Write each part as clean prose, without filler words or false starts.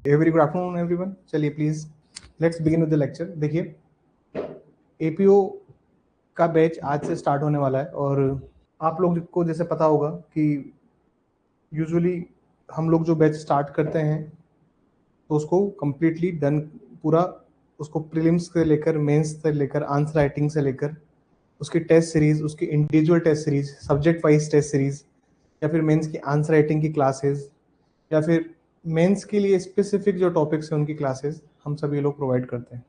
Very good afternoon everyone. चलिए please let's begin with the lecture. देखिए, APO का batch आज से स्टार्ट होने वाला है और आप लोग को जैसे पता होगा कि यूजुअली हम लोग जो बैच स्टार्ट करते हैं तो उसको कम्प्लीटली डन पूरा, उसको प्रीलिम्स से लेकर मेंस से लेकर आंसर राइटिंग से लेकर उसकी टेस्ट सीरीज, उसकी individual test series, subject wise test series, या फिर मेंस की आंसर राइटिंग की क्लासेस, या फिर मेंस के लिए स्पेसिफिक जो टॉपिक्स हैं उनकी क्लासेस हम सभी लोग प्रोवाइड करते हैं।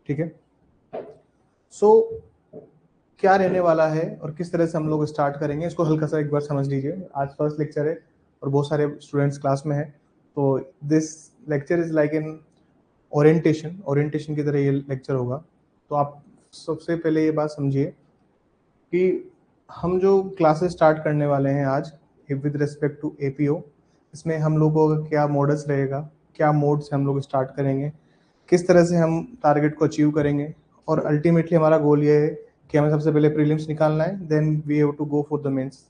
ठीक है, सो क्या रहने वाला है और किस तरह से हम लोग स्टार्ट करेंगे इसको हल्का सा एक बार समझ लीजिए। आज फर्स्ट लेक्चर है और बहुत सारे स्टूडेंट्स क्लास में है, तो this lecture is like an orientation की तरह ये लेक्चर होगा। तो आप सबसे पहले ये बात समझिए कि हम जो क्लासेस स्टार्ट करने वाले हैं आज विद रिस्पेक्ट टू एपीओ, इसमें हम लोगों का क्या मॉडल्स रहेगा, क्या मोड से हम लोग स्टार्ट करेंगे, किस तरह से हम टारगेट को अचीव करेंगे, और अल्टीमेटली हमारा गोल ये है कि हमें सबसे पहले प्रीलिम्स निकालना है, then we have to go for the mains.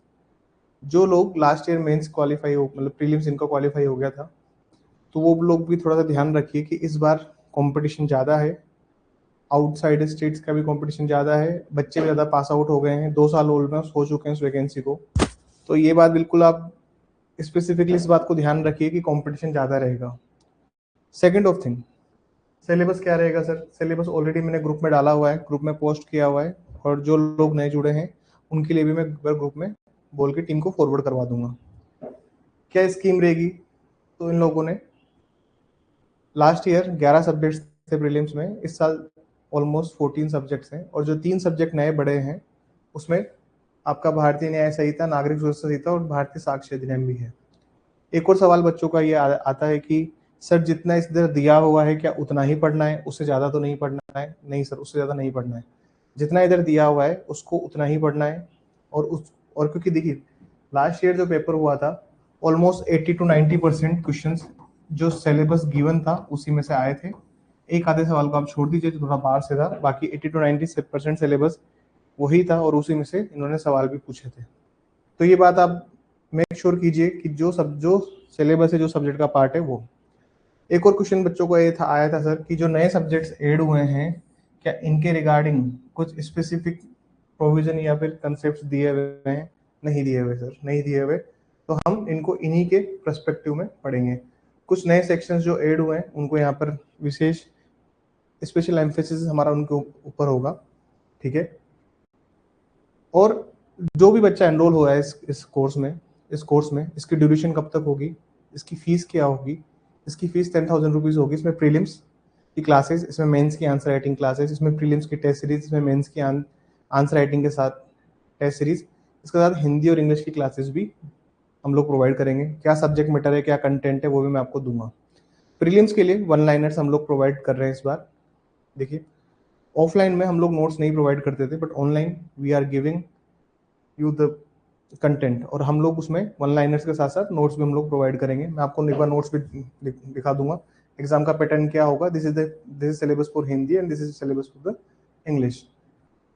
जो लोग लास्ट ईयर मेंस क्वालिफाई हो, मतलब प्रीलिम्स इनका क्वालिफाई हो गया था, तो वो लोग भी थोड़ा सा ध्यान रखिए कि इस बार कंपटीशन ज़्यादा है, आउटसाइड स्टेट्स का भी कंपटीशन ज़्यादा है, बच्चे भी ज़्यादा पास आउट हो गए हैं, 2 साल ऑलमोस्ट हो चुके हैं इस वैकेंसी को। तो ये बात बिल्कुल आप स्पेसिफिकली इस बात को ध्यान रखिए कि कंपटीशन ज़्यादा रहेगा। सेकंड ऑफ थिंग, सिलेबस क्या रहेगा सर? सिलेबस ऑलरेडी मैंने ग्रुप में डाला हुआ है, ग्रुप में पोस्ट किया हुआ है, और जो लोग नए जुड़े हैं उनके लिए भी मैं ग्रुप में बोल के टीम को फॉरवर्ड करवा दूंगा। क्या स्कीम रहेगी? तो इन लोगों ने लास्ट ईयर 11 सब्जेक्ट्स थे प्रीलिम्स में, इस साल ऑलमोस्ट 14 सब्जेक्ट्स हैं, और जो 3 सब्जेक्ट नए बड़े हैं उसमें आपका भारतीय न्याय संहिता, नागरिक सुरक्षा संहिता और भारतीय साक्ष्य अधिनियम भी है। एक और सवाल बच्चों का ये आता है कि सर जितना इधर दिया हुआ है क्या उतना ही पढ़ना है, उससे ज़्यादा तो नहीं पढ़ना है? नहीं सर, उससे ज़्यादा नहीं पढ़ना है, जितना इधर दिया हुआ है उसको उतना ही पढ़ना है। और क्योंकि देखिए लास्ट ईयर जो पेपर हुआ था ऑलमोस्ट 80 to 90% क्वेश्चन जो सिलेबस गिवन था उसी में से आए थे। एक आधे सवाल को आप छोड़ दीजिए जो थोड़ा बाहर से था, बाकी 80 to 90% सिलेबस वही था और उसी में से इन्होंने सवाल भी पूछे थे। तो ये बात आप मेक श्योर कीजिए कि जो सिलेबस है, जो सब्जेक्ट का पार्ट है वो। एक और क्वेश्चन बच्चों को ये आया था सर कि जो नए सब्जेक्ट्स ऐड हुए हैं क्या इनके रिगार्डिंग कुछ स्पेसिफिक प्रोविजन या फिर कंसेप्ट दिए हुए हैं? नहीं दिए हुए सर, नहीं दिए हुए। तो हम इनको इन्हीं के पर्सपेक्टिव में पढ़ेंगे। कुछ नए सेक्शंस जो ऐड हुए हैं उनको यहाँ पर विशेष स्पेशल एम्फेसिस हमारा उनके ऊपर होगा। ठीक है, और जो भी बच्चा एनरोल हो रहा है इस कोर्स में इसकी ड्यूरेशन कब तक होगी, इसकी फीस क्या होगी? इसकी फीस 10,000 रुपीज़ होगी। इसमें प्रीलिम्स की क्लासेस, इसमें मेंस की आंसर राइटिंग क्लासेस, इसमें प्रीलिम्स की टेस्ट सीरीज, इसमें मेंस की आंसर राइटिंग के साथ टेस्ट सीरीज, इसके साथ हिंदी और इंग्लिश की क्लासेस भी हम लोग प्रोवाइड करेंगे। क्या सब्जेक्ट मैटर है, क्या कंटेंट है, वो भी मैं आपको दूंगा। प्रीलिम्स के लिए 1-लाइनर्स हम लोग प्रोवाइड कर रहे हैं इस बार। देखिए, ऑफलाइन में हम लोग नोट्स नहीं प्रोवाइड करते थे, but online we are giving you the content, और हम लोग उसमें 1-लाइनर्स के साथ साथ नोट्स भी हम लोग प्रोवाइड करेंगे। मैं आपको एक बार नोट्स भी दिखा दूंगा। एग्जाम का पैटर्न क्या होगा? This is syllabus for Hindi and this is syllabus for the English.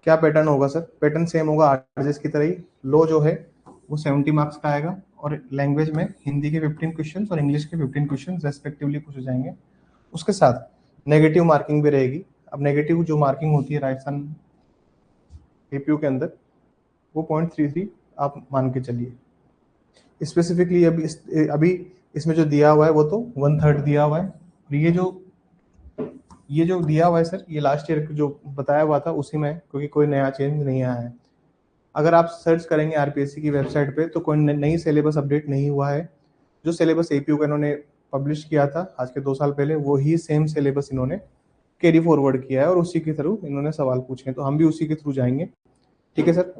क्या पैटर्न होगा सर? पैटर्न सेम होगा आरजेएस की तरह ही। लो जो है वो 70 मार्क्स का आएगा, और लैंग्वेज में हिंदी के 15 क्वेश्चन और इंग्लिश के 15 क्वेश्चन रेस्पेक्टिवली पूछे जाएंगे। उसके साथ नेगेटिव मार्किंग भी रहेगी। अब नेगेटिव जो मार्किंग होती है राजस्थान एपीयू के अंदर, वो 0.33 आप मान के चलिए। स्पेसिफिकली अभी इसमें जो दिया हुआ है वो तो 1/3 दिया हुआ है, और ये जो दिया हुआ है सर, ये लास्ट ईयर जो बताया हुआ था उसी में, क्योंकि कोई नया चेंज नहीं आया है। अगर आप सर्च करेंगे आरपीएससी की वेबसाइट पे तो कोई नई सिलेबस अपडेट नहीं हुआ है। जो सिलेबस एपीयू का इन्होंने पब्लिश किया था आज के 2 साल पहले, वही सेम सिलेबस इन्होंने कैरी फॉरवर्ड किया है, और उसी के थ्रू इन्होंने सवाल पूछे हैं, तो हम भी उसी के थ्रू जाएंगे। ठीक है सर।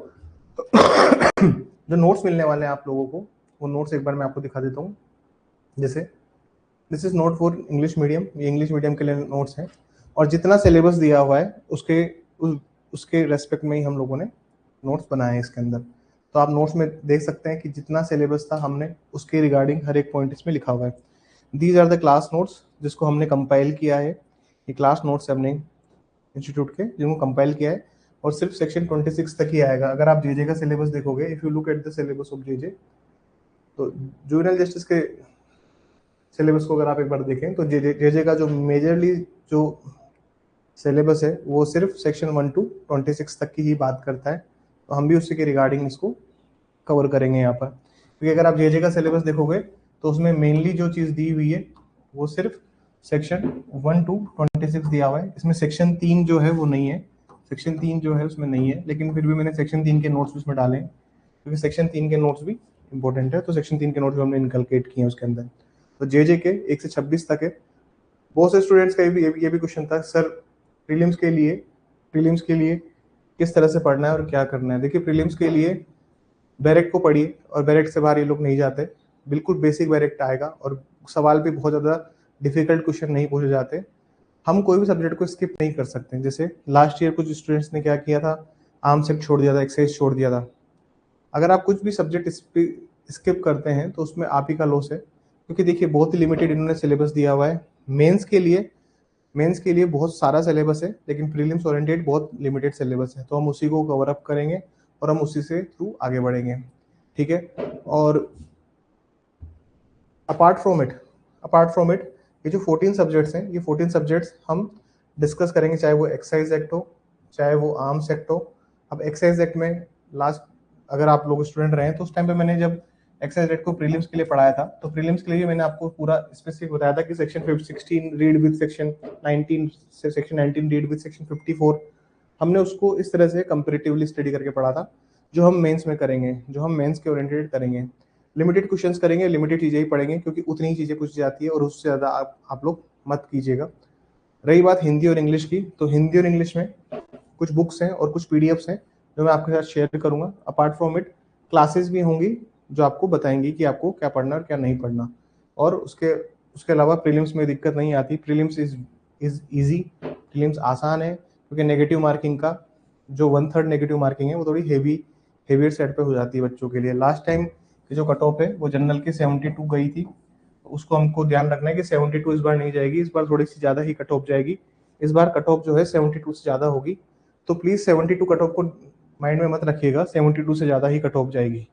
जो नोट्स मिलने वाले हैं आप लोगों को, वो नोट्स एक बार मैं आपको दिखा देता हूँ। जैसे this is note for English medium, ये इंग्लिश मीडियम के लिए नोट्स हैं, और जितना सिलेबस दिया हुआ है उसके रेस्पेक्ट में ही हम लोगों ने नोट्स बनाए हैं इसके अंदर। तो आप नोट्स में देख सकते हैं कि जितना सिलेबस था हमने उसके रिगार्डिंग हर एक पॉइंट इसमें लिखा हुआ है। These are the class notes जिसको हमने कंपाइल किया है। ये क्लास नोट्स है अपने इंस्टीट्यूट के जिनको कंपाइल किया है, और सिर्फ सेक्शन 26 तक ही आएगा। अगर आप जेजे का सिलेबस देखोगे, if you look at the syllabus of JJ, तो जूनियर जस्टिस के सिलेबस को अगर आप एक बार देखें तो जे का जो मेजरली जो सिलेबस है वो सिर्फ सेक्शन 1 to 26 तक की ही बात करता है, तो हम भी उसी के रिगार्डिंग इसको कवर करेंगे यहाँ पर। क्योंकि अगर आप जे का सिलेबस देखोगे तो उसमें मेनली जो चीज़ दी हुई है वो सिर्फ सेक्शन 1 to 26 दिया हुआ है। इसमें सेक्शन 3 जो है वो नहीं है, सेक्शन 3 जो है उसमें नहीं है, लेकिन फिर भी मैंने सेक्शन 3 के नोट्स उसमें डाले हैं क्योंकि सेक्शन 3 के नोट्स भी इंपॉर्टेंट है, तो सेक्शन 3 के नोट्स भी हमने इनकलकेट किए हैं उसके अंदर। तो जे के 1 से 26 तक है। बहुत से स्टूडेंट्स का ये भी क्वेश्चन था, सर प्रीलिम्स के लिए किस तरह से पढ़ना है और क्या करना है। देखिए प्रीलिम्स के लिए बैरेक्ट को पढ़िए और बैरेक्ट से बाहर ये लोग नहीं जाते, बिल्कुल बेसिक बैरेक्ट आएगा और सवाल भी बहुत ज़्यादा डिफिकल्ट क्वेश्चन नहीं पूछे जाते। हम कोई भी सब्जेक्ट को स्किप नहीं कर सकते। जैसे लास्ट ईयर कुछ स्टूडेंट्स ने क्या किया था, आर्म्स सेक्ट छोड़ दिया था, एक्सरसाइज छोड़ दिया था। अगर आप कुछ भी सब्जेक्ट स्किप करते हैं तो उसमें आप ही का लॉस है, क्योंकि देखिए बहुत ही लिमिटेड इन्होंने सिलेबस दिया हुआ है। मेंस के लिए बहुत सारा सिलेबस है, लेकिन प्रीलिम्स ओरिएंटेड बहुत लिमिटेड सिलेबस है, तो हम उसी को कवर अप करेंगे और हम उसी से थ्रू आगे बढ़ेंगे, ठीक है। और अपार्ट फ्रॉम इट ये जो 14 सब्जेक्ट्स हैं, ये 14 सब्जेक्ट्स हम डिस्कस करेंगे, चाहे वो एक्साइज एक्ट हो, चाहे वो आर्म्स एक्ट हो। अब एक्साइज एक्ट में लास्ट अगर आप लोग स्टूडेंट रहे हैं तो उस टाइम पे मैंने जब एक्साइज एक्ट को प्रीलिम्स के लिए पढ़ाया था, तो प्रीलिम्स के लिए मैंने आपको पूरा स्पेसिफिक बताया था कि सेक्शन 16 रीड विद सेक्शन 19 से सेक्शन 19 रीड विद सेक्शन 54। हमने उसको इस तरह से कंपेरेटिवली स्टडी करके पढ़ा था, जो हम मेंस में करेंगे, जो हम मेंस के ओरिएंटेड करेंगे। लिमिटेड क्वेश्चंस करेंगे, लिमिटेड चीज़ें ही पढ़ेंगे, क्योंकि उतनी ही चीज़ें पूछी जाती है और उससे ज़्यादा आप लोग मत कीजिएगा। रही बात हिंदी और इंग्लिश की, तो हिंदी और इंग्लिश में कुछ बुक्स हैं और कुछ पीडीएफ्स हैं जो मैं आपके साथ शेयर करूंगा। अपार्ट फ्रॉम इट क्लासेस भी होंगी जो आपको बताएंगी कि आपको क्या पढ़ना और क्या नहीं पढ़ना। और उसके अलावा प्रीलिम्स में दिक्कत नहीं आती, प्रीलिम्स इज ईजी, प्रीलिम्स आसान है, क्योंकि नेगेटिव मार्किंग का जो 1/3 नेगेटिव मार्किंग है वो थोड़ी हेवियर सेट पे हो जाती है बच्चों के लिए। लास्ट टाइम की जो कट ऑफ है वो जनरल की 72 गई थी, उसको हमको ध्यान रखना है कि 72 इस बार नहीं जाएगी, इस बार थोड़ी सी ज़्यादा ही कट ऑफ जाएगी। इस बार कट ऑफ जो है 72 से ज़्यादा होगी, तो प्लीज़ 72 कट ऑफ को माइंड में मत रखिएगा, 72 से ज़्यादा ही कट ऑफ जाएगी।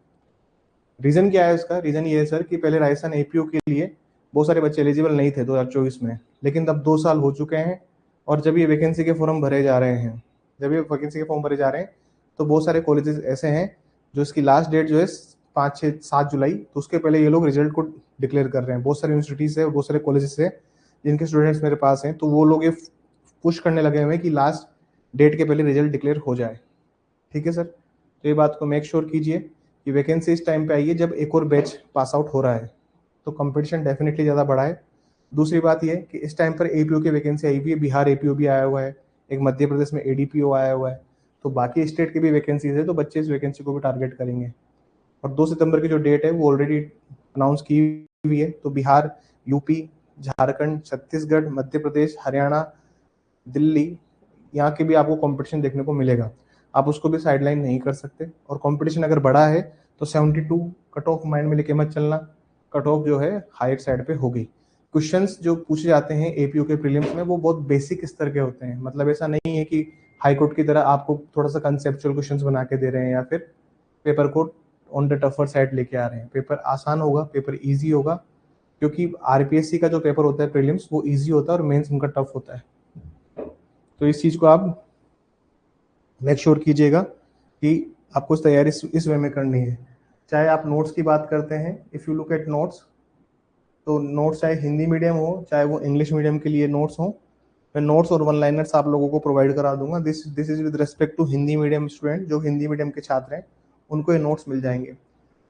रीज़न क्या है इसका? रीज़न ये है सर कि पहले राजस्थान एपीओ के लिए बहुत सारे बच्चे एलिजिबल नहीं थे 2024 में, लेकिन अब 2 साल हो चुके हैं और जब ये वैकेंसी के फॉर्म भरे जा रहे हैं, तो बहुत सारे कॉलेजेस ऐसे हैं जो इसकी लास्ट डेट जो है 5, 6, 7 जुलाई, तो उसके पहले ये लोग रिजल्ट को डिक्लेयर कर रहे हैं। बहुत सारी यूनिवर्सिटीज़ है और बहुत सारे कॉलेजेस है जिनके स्टूडेंट्स मेरे पास हैं, तो वो लोग ये पुश करने लगे हुए हैं कि लास्ट डेट के पहले रिजल्ट डिक्लेयर हो जाए, ठीक है सर। तो ये बात को मेक श्योर कीजिए कि वैकेंसी इस टाइम पे आई है जब एक और बैच पास आउट हो रहा है, तो कंपटीशन डेफिनेटली ज़्यादा बढ़ा है। दूसरी बात ये कि इस टाइम पर एपीओ की वैकेंसी आई हुई है, बिहार एपीओ भी आया हुआ है, एक मध्य प्रदेश में एडीपीओ आया हुआ है, तो बाकी स्टेट की भी वैकेंसीज है, तो बच्चे इस वैकेंसी को भी टारगेट करेंगे। और 2 सितंबर की जो डेट है वो ऑलरेडी अनाउंस की हुई है, तो बिहार, यूपी, झारखंड, छत्तीसगढ़, मध्य प्रदेश, हरियाणा, दिल्ली, यहाँ के भी आपको कंपटीशन देखने को मिलेगा, आप उसको भी साइडलाइन नहीं कर सकते। और कंपटीशन अगर बड़ा है तो 72 कट ऑफ माइंड में लेके मत चलना, कट ऑफ जो है हायर साइड पे होगी। क्वेश्चंस जो पूछे जाते हैं एपीओ के प्रीलिम्स में वो बहुत बेसिक स्तर के होते हैं, मतलब ऐसा नहीं है कि हाई कोर्ट की तरह आपको थोड़ा सा कंसेप्चुअल क्वेश्चंस बना के दे रहे हैं या फिर पेपर को ऑन द टफर साइड लेके आ रहे हैं। पेपर आसान होगा, पेपर ईजी होगा, क्योंकि आरपीएससी का जो पेपर होता है प्रीलिम्स वो ईजी होता है और मेंस उनका टफ होता है। तो इस चीज़ को आप मेक श्योर कीजिएगा कि आपको तैयारी इस वे में करनी है। चाहे आप नोट्स की बात करते हैं, if you look at notes, तो नोट्स चाहे हिंदी मीडियम हो चाहे वो इंग्लिश मीडियम के लिए नोट्स हो, मैं नोट्स और वन लाइनर्स आप लोगों को प्रोवाइड करा दूंगा। This is with respect to Hindi medium student, जो हिंदी मीडियम के छात्र हैं उनको ये नोट्स मिल जाएंगे।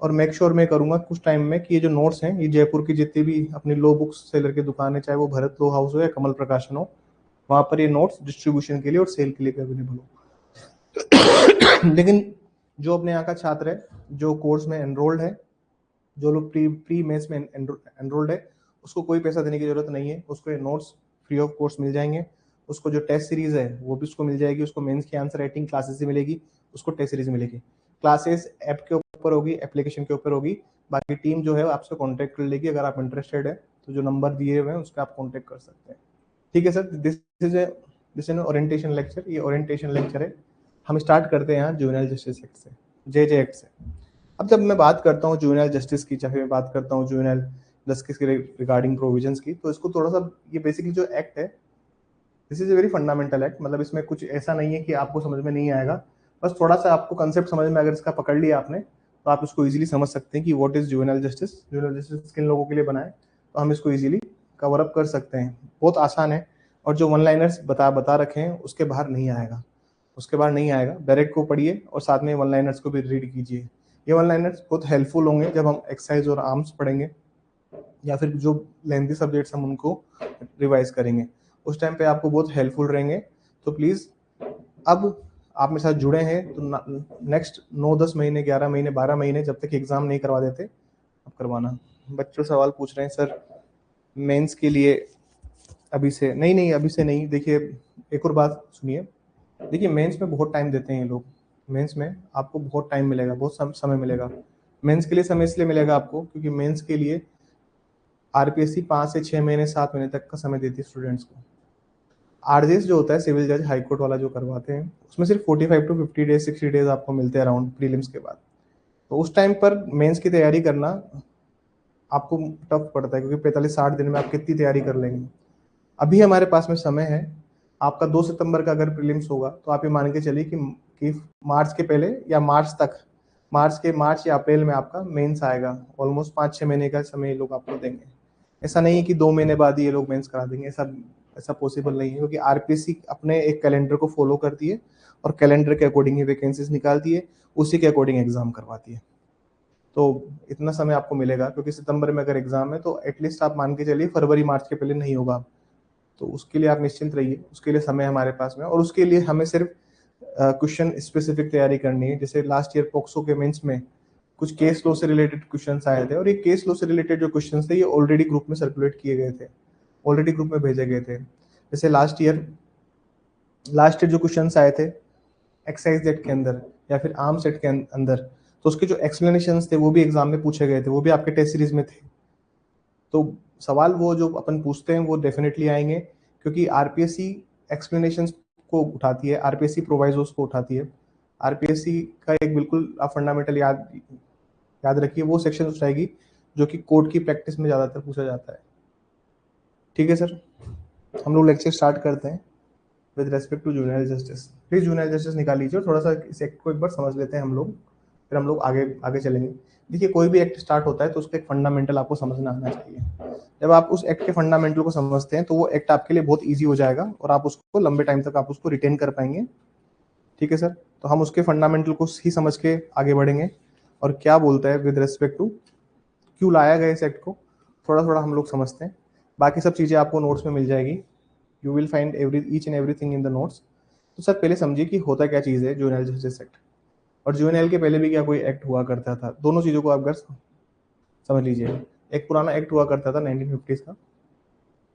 और मेक श्योर मैं करूंगा कुछ टाइम में कि ये जो नोट्स हैं ये जयपुर की जितनी भी अपनी लो बुक्स सेलर की दुकान है, चाहे वो भरत लो हाउस हो या कमल प्रकाशन हो, वहाँ पर ये नोट्स डिस्ट्रीब्यूशन के लिए और सेल के लिए अवेलेबल हो। लेकिन जो अपने यहाँ का छात्र है, जो कोर्स में एनरोल्ड है, जो लोग प्री मेंस में एनरोल्ड है, उसको कोई पैसा देने की जरूरत नहीं है, उसको ये नोट्स फ्री ऑफ कॉस्ट मिल जाएंगे। उसको जो टेस्ट सीरीज है वो भी उसको मिल जाएगी, उसको मेंस की आंसर राइटिंग क्लासेस से मिलेगी, उसको टेस्ट सीरीज मिलेगी। क्लासेस ऐप के ऊपर होगी, एप्लीकेशन के ऊपर होगी, बाकी टीम जो है आपसे कॉन्टेक्ट कर लेगी। अगर आप इंटरेस्टेड है तो जो नंबर दिए हुए हैं उस पर आप कॉन्टेक्ट कर सकते हैं, ठीक है sir. This is orientation lecture, ये ओरिएंटेशन लेक्चर है। हम स्टार्ट करते हैं यहाँ जुवेनाइल जस्टिस एक्ट से, जे एक्ट से। अब जब मैं बात करता हूँ जुवेनाइल जस्टिस की, चाहे मैं बात करता हूँ जुवेनाइल 10 के रिगार्डिंग प्रोविजंस की। तो इसको थोड़ा सा, ये बेसिकली जो एक्ट है, this is a very fundamental act, मतलब इसमें कुछ ऐसा नहीं है कि आपको समझ में नहीं आएगा, बस थोड़ा सा आपको कंसेप्ट समझ में अगर इसका पकड़ लिया आपने तो आप इसको इजीली समझ सकते हैं कि what is juvenile justice. Juvenile justice किन लोगों के लिए बना है, तो हम इसको इजीली कवर अप कर सकते हैं। बहुत आसान है, और जो वन लाइनर्स बता रखे हैं उसके बाहर नहीं आएगा, उसके बाहर नहीं आएगा। डायरेक्ट को पढ़िए और साथ में वन लाइनर्स को भी रीड कीजिए। ये वन लाइनर्स बहुत हेल्पफुल होंगे जब हम एक्सरसाइज और आर्म्स पढ़ेंगे, या फिर जो लेंथी सब्जेक्ट्स हम उनको रिवाइज करेंगे, उस टाइम पे आपको बहुत हेल्पफुल रहेंगे। तो प्लीज़, अब आप मेरे साथ जुड़े हैं तो नेक्स्ट 9-10 महीने, 11 महीने, 12 महीने, जब तक एग्ज़ाम नहीं करवा देते अब करवाना। बच्चों सवाल पूछ रहे हैं सर मेंस के लिए अभी से नहीं, अभी से नहीं। देखिए एक और बात सुनिए, देखिए मेंस में बहुत टाइम देते हैं ये लोग, मेंस में आपको बहुत टाइम मिलेगा, बहुत समय मिलेगा। मेंस के लिए समय इसलिए मिलेगा आपको क्योंकि मेंस के लिए आरपीएससी 5 से 6 महीने 7 महीने तक का समय देती है स्टूडेंट्स को। आरजेएस जो होता है सिविल जज हाईकोर्ट वाला जो करवाते हैं, उसमें सिर्फ 45 टू 50 डेज 60 डेज आपको मिलते हैं अराउंड प्रीलिम्स के बाद। तो उस टाइम पर मेंस की तैयारी करना आपको टफ पड़ता है, क्योंकि 45-60 दिन में आप कितनी तैयारी कर लेंगे। अभी हमारे पास में समय है, आपका 2 सितंबर का अगर प्रीलिम्स होगा तो आप ये मान के चलिए कि मार्च के पहले या मार्च तक, मार्च या अप्रैल में आपका मेंस आएगा। ऑलमोस्ट 5-6 महीने का समय ये लोग आपको देंगे। ऐसा नहीं है कि 2 महीने बाद ही ये लोग मेंस करा देंगे, ऐसा पॉसिबल नहीं है, क्योंकि आरपीएससी अपने एक कैलेंडर को फॉलो करती है और कैलेंडर के अकॉर्डिंग ही वैकेंसीज निकालती है, उसी के अकॉर्डिंग एग्जाम करवाती है। तो इतना समय आपको मिलेगा, क्योंकि सितंबर में अगर एग्जाम है तो एटलीस्ट आप मान के चलिए फरवरी मार्च के पहले नहीं होगा। तो उसके लिए आप निश्चिंत रहिए, उसके लिए समय हमारे पास में, और उसके लिए हमें सिर्फ क्वेश्चन स्पेसिफिक तैयारी करनी है। जैसे लास्ट ईयर पॉक्सो के मेंस में कुछ केस लॉ से रिलेटेड क्वेश्चंस आए थे, और ये केस लॉ से रिलेटेड जो क्वेश्चंस थे ये ऑलरेडी ग्रुप में सर्कुलेट किए गए थे, ऑलरेडी ग्रुप में भेजे गए थे। जैसे लास्ट ईयर जो क्वेश्चंस आए थे एक्साइज जेट के अंदर या फिर आर्म सेट के अंदर, तो उसके जो एक्सप्लेनेशंस थे वो भी एग्जाम में पूछे गए थे, वो भी आपके टेस्ट सीरीज में थे। तो सवाल वो जो अपन पूछते हैं वो डेफिनेटली आएंगे, क्योंकि आरपीएससी एक्सप्लेनेशंस को उठाती है, आरपीएससी प्रोवाइजोस को उठाती है। आरपीएससी का एक बिल्कुल आप फंडामेंटल याद रखिए, वो सेक्शन उठाएगी जो कि कोर्ट की प्रैक्टिस में ज़्यादातर पूछा जाता है। ठीक है सर, हम लोग लेक्चर स्टार्ट करते हैं with respect to juvenile justice. Please juvenile justice निकाल लीजिए और थोड़ा सा इस एक्ट को एक बार समझ लेते हैं हम लोग, फिर हम लोग आगे चलेंगे। देखिए कोई भी एक्ट स्टार्ट होता है तो उसका एक फंडामेंटल आपको समझना आना चाहिए। जब आप उस एक्ट के फंडामेंटल को समझते हैं तो वो एक्ट आपके लिए बहुत ईजी हो जाएगा और आप उसको लंबे टाइम तक आप उसको रिटेन कर पाएंगे। ठीक है सर, तो हम उसके फंडामेंटल को ही समझ के आगे बढ़ेंगे, और क्या बोलता है विद रेस्पेक्ट टू क्यों लाया गया इस एक्ट को, थोड़ा थोड़ा हम लोग समझते हैं। बाकी सब चीज़ें आपको नोट्स में मिल जाएगी, you will find each and everything in the notes. तो सर पहले समझिए कि होता क्या चीज़ है जुवेनाइल जस्टिस एक्ट, और जुवेनाइल के पहले भी क्या कोई एक्ट हुआ करता था। दोनों चीज़ों को आप अगर समझ लीजिए, एक पुराना एक्ट हुआ करता था 1950s का।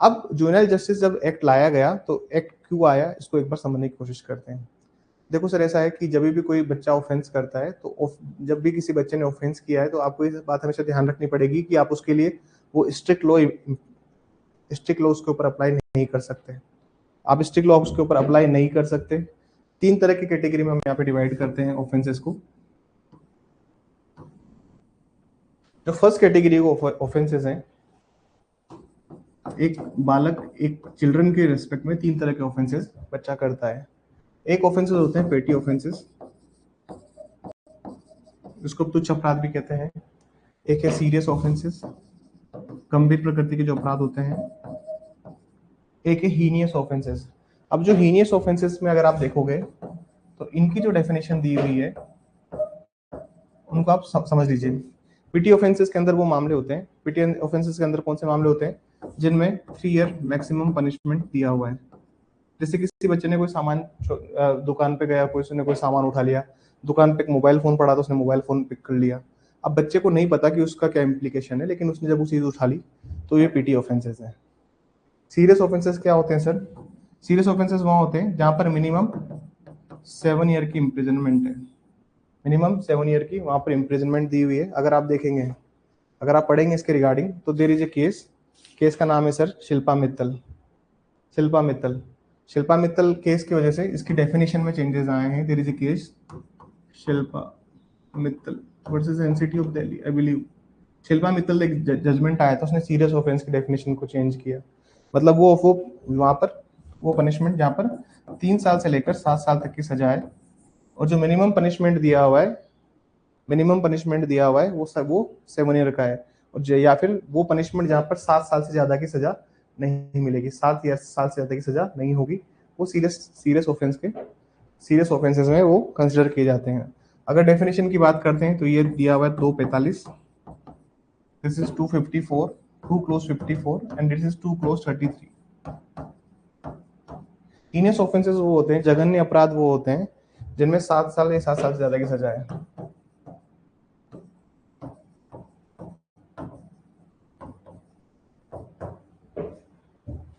अब जुवेनाइल जस्टिस जब एक्ट लाया गया तो एक्ट क्यों आया इसको एक बार समझने की कोशिश करते हैं। देखो सर, ऐसा है कि जब भी कोई बच्चा ऑफेंस करता है तो जब भी किसी बच्चे ने ऑफेंस किया है तो आपको ये बात हमेशा ध्यान रखनी पड़ेगी कि आप उसके लिए वो स्ट्रिक्ट लॉ उसके ऊपर अप्लाई नहीं कर सकते। आप स्ट्रिक्ट लॉ उसके ऊपर अप्लाई नहीं कर सकते। 3 तरह की कैटेगरी में हम यहाँ पे डिवाइड करते हैं ऑफेंसेस को। जो फर्स्ट कैटेगरी ऑफेंसेस हैं, एक बालक, एक चिल्ड्रन के रिस्पेक्ट में 3 तरह के ऑफेंसेस बच्चा करता है। एक ऑफेंसेस होते हैं पेटी ऑफेंसेस, जिसको तुच्छ अपराध भी कहते हैं। एक है सीरियस ऑफेंसेस, गंभीर प्रकृति के जो अपराध होते हैं। एक है हीनियस ऑफेंसेस। अब जो हीनियस ऑफेंसेस में अगर आप देखोगे तो इनकी जो डेफिनेशन दी हुई है उनको आप समझ लीजिए। पीटी ऑफेंसेस के अंदर वो मामले होते हैं, पीटी ऑफेंसेस के अंदर कौन से मामले होते हैं जिनमें 3 ईयर मैक्सिमम पनिशमेंट दिया हुआ है। जैसे किसी बच्चे ने कोई सामान, दुकान पे गया, कोई उसने कोई सामान उठा लिया, दुकान पे एक मोबाइल फोन पड़ा तो उसने मोबाइल फोन पिक कर लिया। अब बच्चे को नहीं पता कि उसका क्या इम्प्लीकेशन है, लेकिन उसने जब वो चीज उठा ली तो ये पीटी ऑफेंसेस है। सीरियस ऑफेंसेस क्या होते हैं सर? सीरियस ऑफेंसेस वहां होते हैं जहां पर मिनिमम 7 ईयर की इम्प्रिजनमेंट है, मिनिमम 7 ईयर की वहां पर इम्प्रिजनमेंट दी हुई है। अगर आप देखेंगे, अगर आप पढ़ेंगे इसके रिगार्डिंग तो देयर इज ए केस का नाम है सर शिल्पा मित्तल। शिल्पा मित्तल केस की वजह से इसकी डेफिनेशन में चेंजेस आए हैं। There is a case Shilpa Mittal versus NCT of Delhi, I believe Shilpa Mittal एक जजमेंट आया था, उसने सीरियस ऑफेंस की डेफिनेशन को चेंज किया। मतलब वो वहां पर वो पनिशमेंट जहाँ पर 3 साल से लेकर 7 साल तक की सजा है, और जो मिनिमम पनिशमेंट दिया हुआ है वो 7 ईयर का है, और या फिर वो पनिशमेंट जहाँ पर 7 साल से ज्यादा की सजा नहीं मिलेगी, 7 साल से ज्यादा की सजा नहीं होगी, वो सीरियस ऑफेंसेस में वो कंसिडर किए जाते हैं। अगर डेफिनेशन की बात करते हैं तो ये दिया हुआ है 245, this is 254, 2 close 54 and this is 2 close 33। Heinous offences वो होते हैं, जघन्य अपराध वो होते हैं जिनमें 7 साल या 7 साल से ज्यादा की सजा है।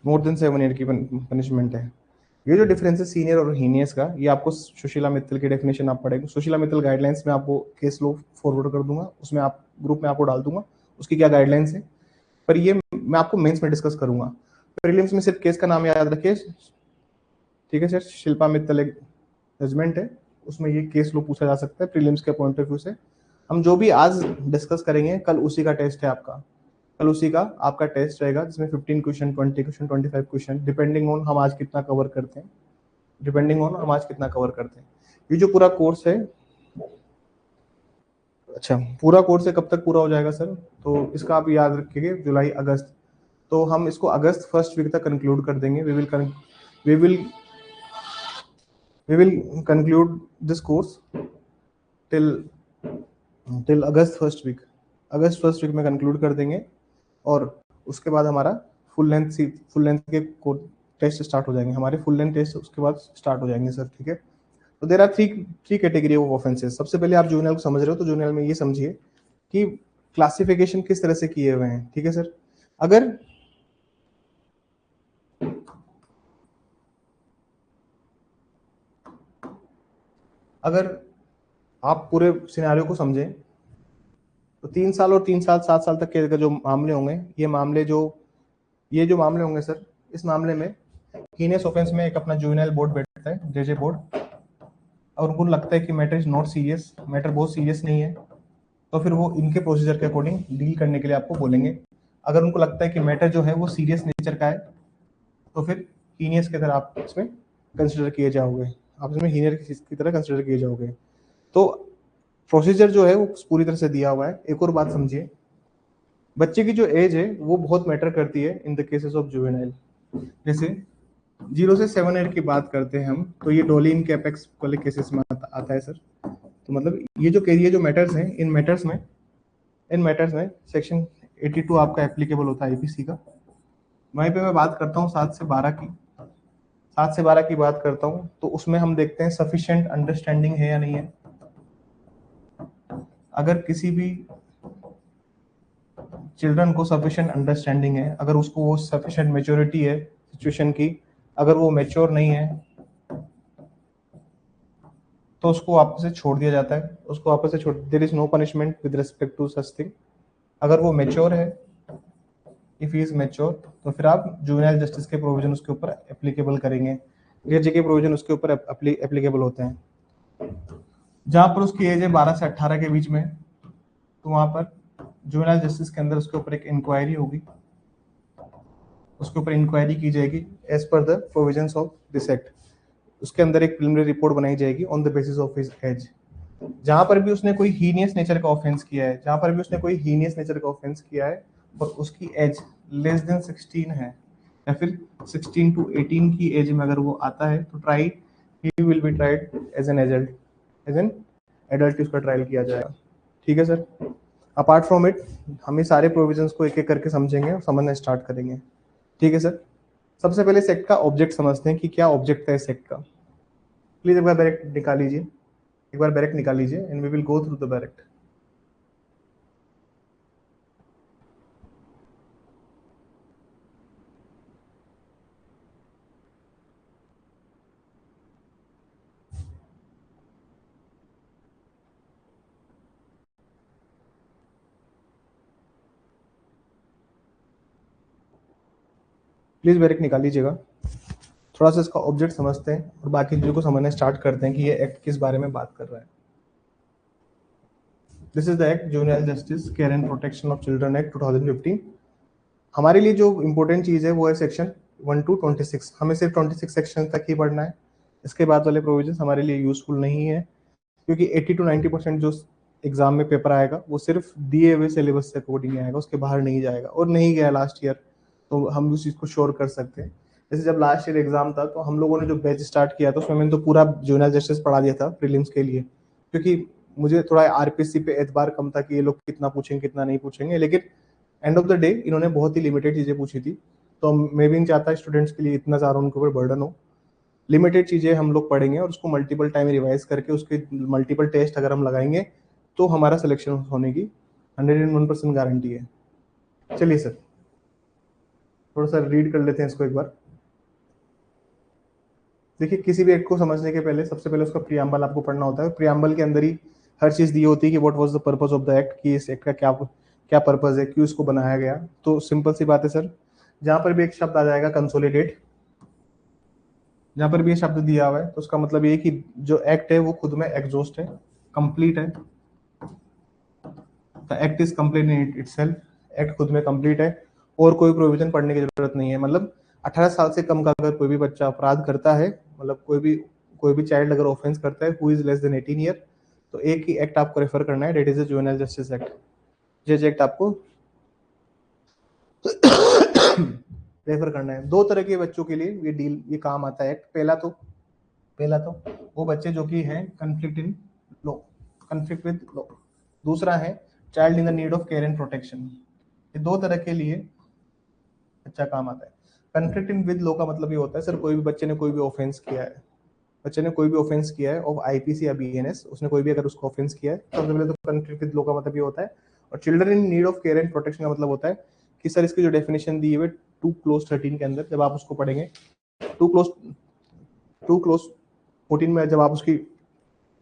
मोर देन 7 ईयर की पनिशमेंट है। ये जो डिफरेंस है सीनियर और हीनियस का, ये आपको सुशीला मित्तल की डेफिनेशन आप पढ़ेंगे। सुशीला मित्तल गाइडलाइंस में आपको केस लो फॉरवर्ड कर दूंगा, उसमें आप ग्रुप में आपको डाल दूंगा उसकी क्या गाइडलाइंस है, पर ये मैं आपको मेंस में डिस्कस करूंगा। प्रीलिम्स में सिर्फ केस का नाम याद रखिए, ठीक है सर। शिल्पा मित्तल एक जजमेंट है, उसमें ये केस लो पूछा जा सकता है प्रीलिम्स के पॉइंट ऑफ व्यू से। हम जो भी आज डिस्कस करेंगे कल उसी का टेस्ट है आपका, कल उसी का आपका टेस्ट रहेगा, जिसमें 15 question, 20 question, 25 question, depending on हम आज कितना कवर करते हैं, ये जो पूरा कोर्स है, अच्छा पूरा कोर्स है, कब तक पूरा हो जाएगा सर? तो इसका आप याद रखिए जुलाई अगस्त, तो हम इसको अगस्त फर्स्ट वीक तक कंक्लूड कर देंगे। We will conclude this course till August first week में कंक्लूड कर देंगे, और उसके बाद हमारा फुल लेंथ के टेस्ट स्टार्ट हो जाएंगे, हमारे फुल लेंथ टेस्ट उसके बाद स्टार्ट हो जाएंगे सर, ठीक है। तो there are three category of offences. सबसे पहले आप जूनियल को समझ रहे हो तो जूनियल में ये समझिए कि क्लासिफिकेशन किस तरह से किए हुए हैं, ठीक है सर। अगर आप पूरे सिनेरियो को समझें तो 3 साल और 3 साल 7 साल तक के जो मामले होंगे, ये जो मामले होंगे सर, इस मामले में हीनियस ऑफेंस में एक अपना जूनियल बोर्ड बैठता है, जेजे बोर्ड, और उनको लगता है कि matter is not serious, matter बहुत सीरियस नहीं है, तो फिर वो इनके प्रोसीजर के अकॉर्डिंग डील करने के लिए आपको बोलेंगे। अगर उनको लगता है कि मैटर जो है वो सीरियस नेचर का है, तो फिर हीनियस की तरह आप इसमें कंसिडर किए जाओगे, तो प्रोसीजर जो है वो पूरी तरह से दिया हुआ है। एक और बात समझिए, बच्चे की जो एज है वो बहुत मैटर करती है in the cases of juvenile. जैसे 0 से 7 ईयर की बात करते हैं हम, तो ये डोली इन कैपेक्स वाले केसेस में आता है सर। तो मतलब ये जो मैटर्स हैं, इन मैटर्स में सेक्शन 82 आपका एप्लीकेबल होता है आईपीसी का। वहीं पे मैं बात करता हूँ 7 से 12 की बात करता हूँ, तो उसमें हम देखते हैं सफिशिएंट अंडरस्टैंडिंग है या नहीं है। अगर किसी भी चिल्ड्रन को सफिशिएंट अंडरस्टैंडिंग है, अगर उसको वो सफिशिएंट मेच्योरिटी है सिचुएशन की, अगर वो मेच्योर नहीं है तो उसको वापस से छोड़ दिया जाता है, there is no punishment with respect to such thing. अगर वो मेच्योर है, इफ ही इज मेच्योर, तो फिर आप जुवेनाइल जस्टिस के प्रोविजन उसके ऊपर एप्लीकेबल करेंगे, एजे के प्रोविजन उसके ऊपर एप्लीकेबल होते हैं। जहां पर उसकी एज है 12 से 18 के बीच में, तो वहां पर जुवेनाइल जस्टिस के अंदर उसके ऊपर एक इंक्वायरी होगी, उसके ऊपर इंक्वायरी की जाएगी as per the provisions of this act. उसके अंदर एक प्रिलिमिनरी रिपोर्ट बनाई जाएगी on the basis of his age. जहां पर भी उसने कोई हीनियस नेचर का ऑफेंस किया है, और उसकी एज लेस देन 16 है, या फिर 16 टू 18 की एज में अगर वो आता है, तो he will be tried as an adult उसका ट्रायल किया जाएगा, ठीक है सर। अपार्ट फ्रॉम इट, हम ये सारे प्रोविजंस को एक एक करके समझेंगे और समझना स्टार्ट करेंगे, ठीक है सर। सबसे पहले इस एक्ट का ऑब्जेक्ट समझते हैं कि क्या ऑब्जेक्ट है इस एक्ट का। प्लीज एक बार बैरेक्ट निकाल लीजिए and we will go through the bare act. Please bare act निकाल लीजिएगा। थोड़ा सा इसका ऑब्जेक्ट समझते हैं और बाकी चीजों को समझना स्टार्ट करते हैं कि ये एक्ट किस बारे में बात कर रहा है। This is the act juvenile justice care and protection of children act 2015। हमारे लिए जो इंपॉर्टेंट चीज है वो है सेक्शन 1 to 26। हमें सिर्फ 26 सेक्शन तक ही पढ़ना है, इसके बाद वाले प्रोविजन हमारे लिए यूजफुल नहीं है, क्योंकि 80 to 90% जो एग्जाम में पेपर आएगा वो सिर्फ दिए हुए सिलेबस से अकॉर्डिंग आएगा, उसके बाहर नहीं जाएगा, और नहीं गया लास्ट ईयर तो हम उस चीज़ को श्योर कर सकते हैं। जैसे जब लास्ट ईयर एग्जाम था तो हम लोगों ने जो बैच स्टार्ट किया था उसमें मैंने तो पूरा जुवेनाइल जस्टिस पढ़ा दिया था प्रीलिम्स के लिए, क्योंकि मुझे थोड़ा आरपीसी पे एतबार कम था कि ये लोग कितना पूछेंगे कितना नहीं पूछेंगे, लेकिन एंड ऑफ द डे इन्होंने बहुत ही लिमिटेड चीज़ें पूछी थी, तो मैं भी नहीं चाहता स्टूडेंट्स के लिए इतना ज़्यादा उनके ऊपर बर्डन हो। लिमिटेड चीज़ें हम लोग पढ़ेंगे और उसको मल्टीपल टाइम रिवाइज करके उसके मल्टीपल टेस्ट अगर हम लगाएंगे तो हमारा सिलेक्शन होने की 101% गारंटी है। चलिए सर थोड़ा सा रीड कर लेते हैं इसको एक बार। देखिए, किसी भी एक्ट को समझने के पहले सबसे पहले उसका प्रियम्बल आपको पढ़ना होता है। प्रियम्बल के अंदर ही हर चीज़ दी होती है कि what was the purpose of the act, कि इस एक्ट का क्या क्या पर्पस है, क्यों इसको बनाया गया। तो सिंपल सी बात है सर, जहाँ पर भी एक शब्द आ जाएगा कंसोलिडेट, जहाँ पर भी ये शब्द दिया हुआ है तो उसका मतलब ये कि जो एक्ट है वो खुद में एग्जॉस्ट है, कंप्लीट है। The act is complete in itself, act खुद में कंप्लीट है और कोई प्रोविजन पढ़ने की जरूरत नहीं है। मतलब 18 साल से कम का अगर कोई भी बच्चा अपराध करता है, मतलब कोई भी चाइल्ड अगर ऑफेंस करता है who is less than 18 year, तो एक ही एक्ट आपको रेफर करना है, that is the juvenile justice act. JJ act आपको रेफर करना है। दो तरह के बच्चों के लिए ये काम आता है एक्ट। पहला तो वो बच्चे जो कि हैं कन्फ्लिक्ट विद लॉ, दूसरा है child in the need of care and protection. ये दो तरह के लिए अच्छा काम आता है। कन्फ्लिक्ट इन विद लॉ का मतलब ये होता है सर, कोई भी बच्चे ने कोई भी ऑफेंस किया है, बच्चे ने कोई भी ऑफेंस किया है ऑफ आईपीसी या बीएनएस, उसने कोई भी अगर उसको ऑफेंस किया है तो सबसे पहले तो कन्फ्लिक्ट विद लॉ का मतलब ये होता है। और children in need of care and protection का मतलब होता है कि सर इसकी जो डेफिनेशन दी हुई है 2 clause 13 के अंदर, जब आप उसको पढ़ेंगे 2 clause 14 में जब आप उसकी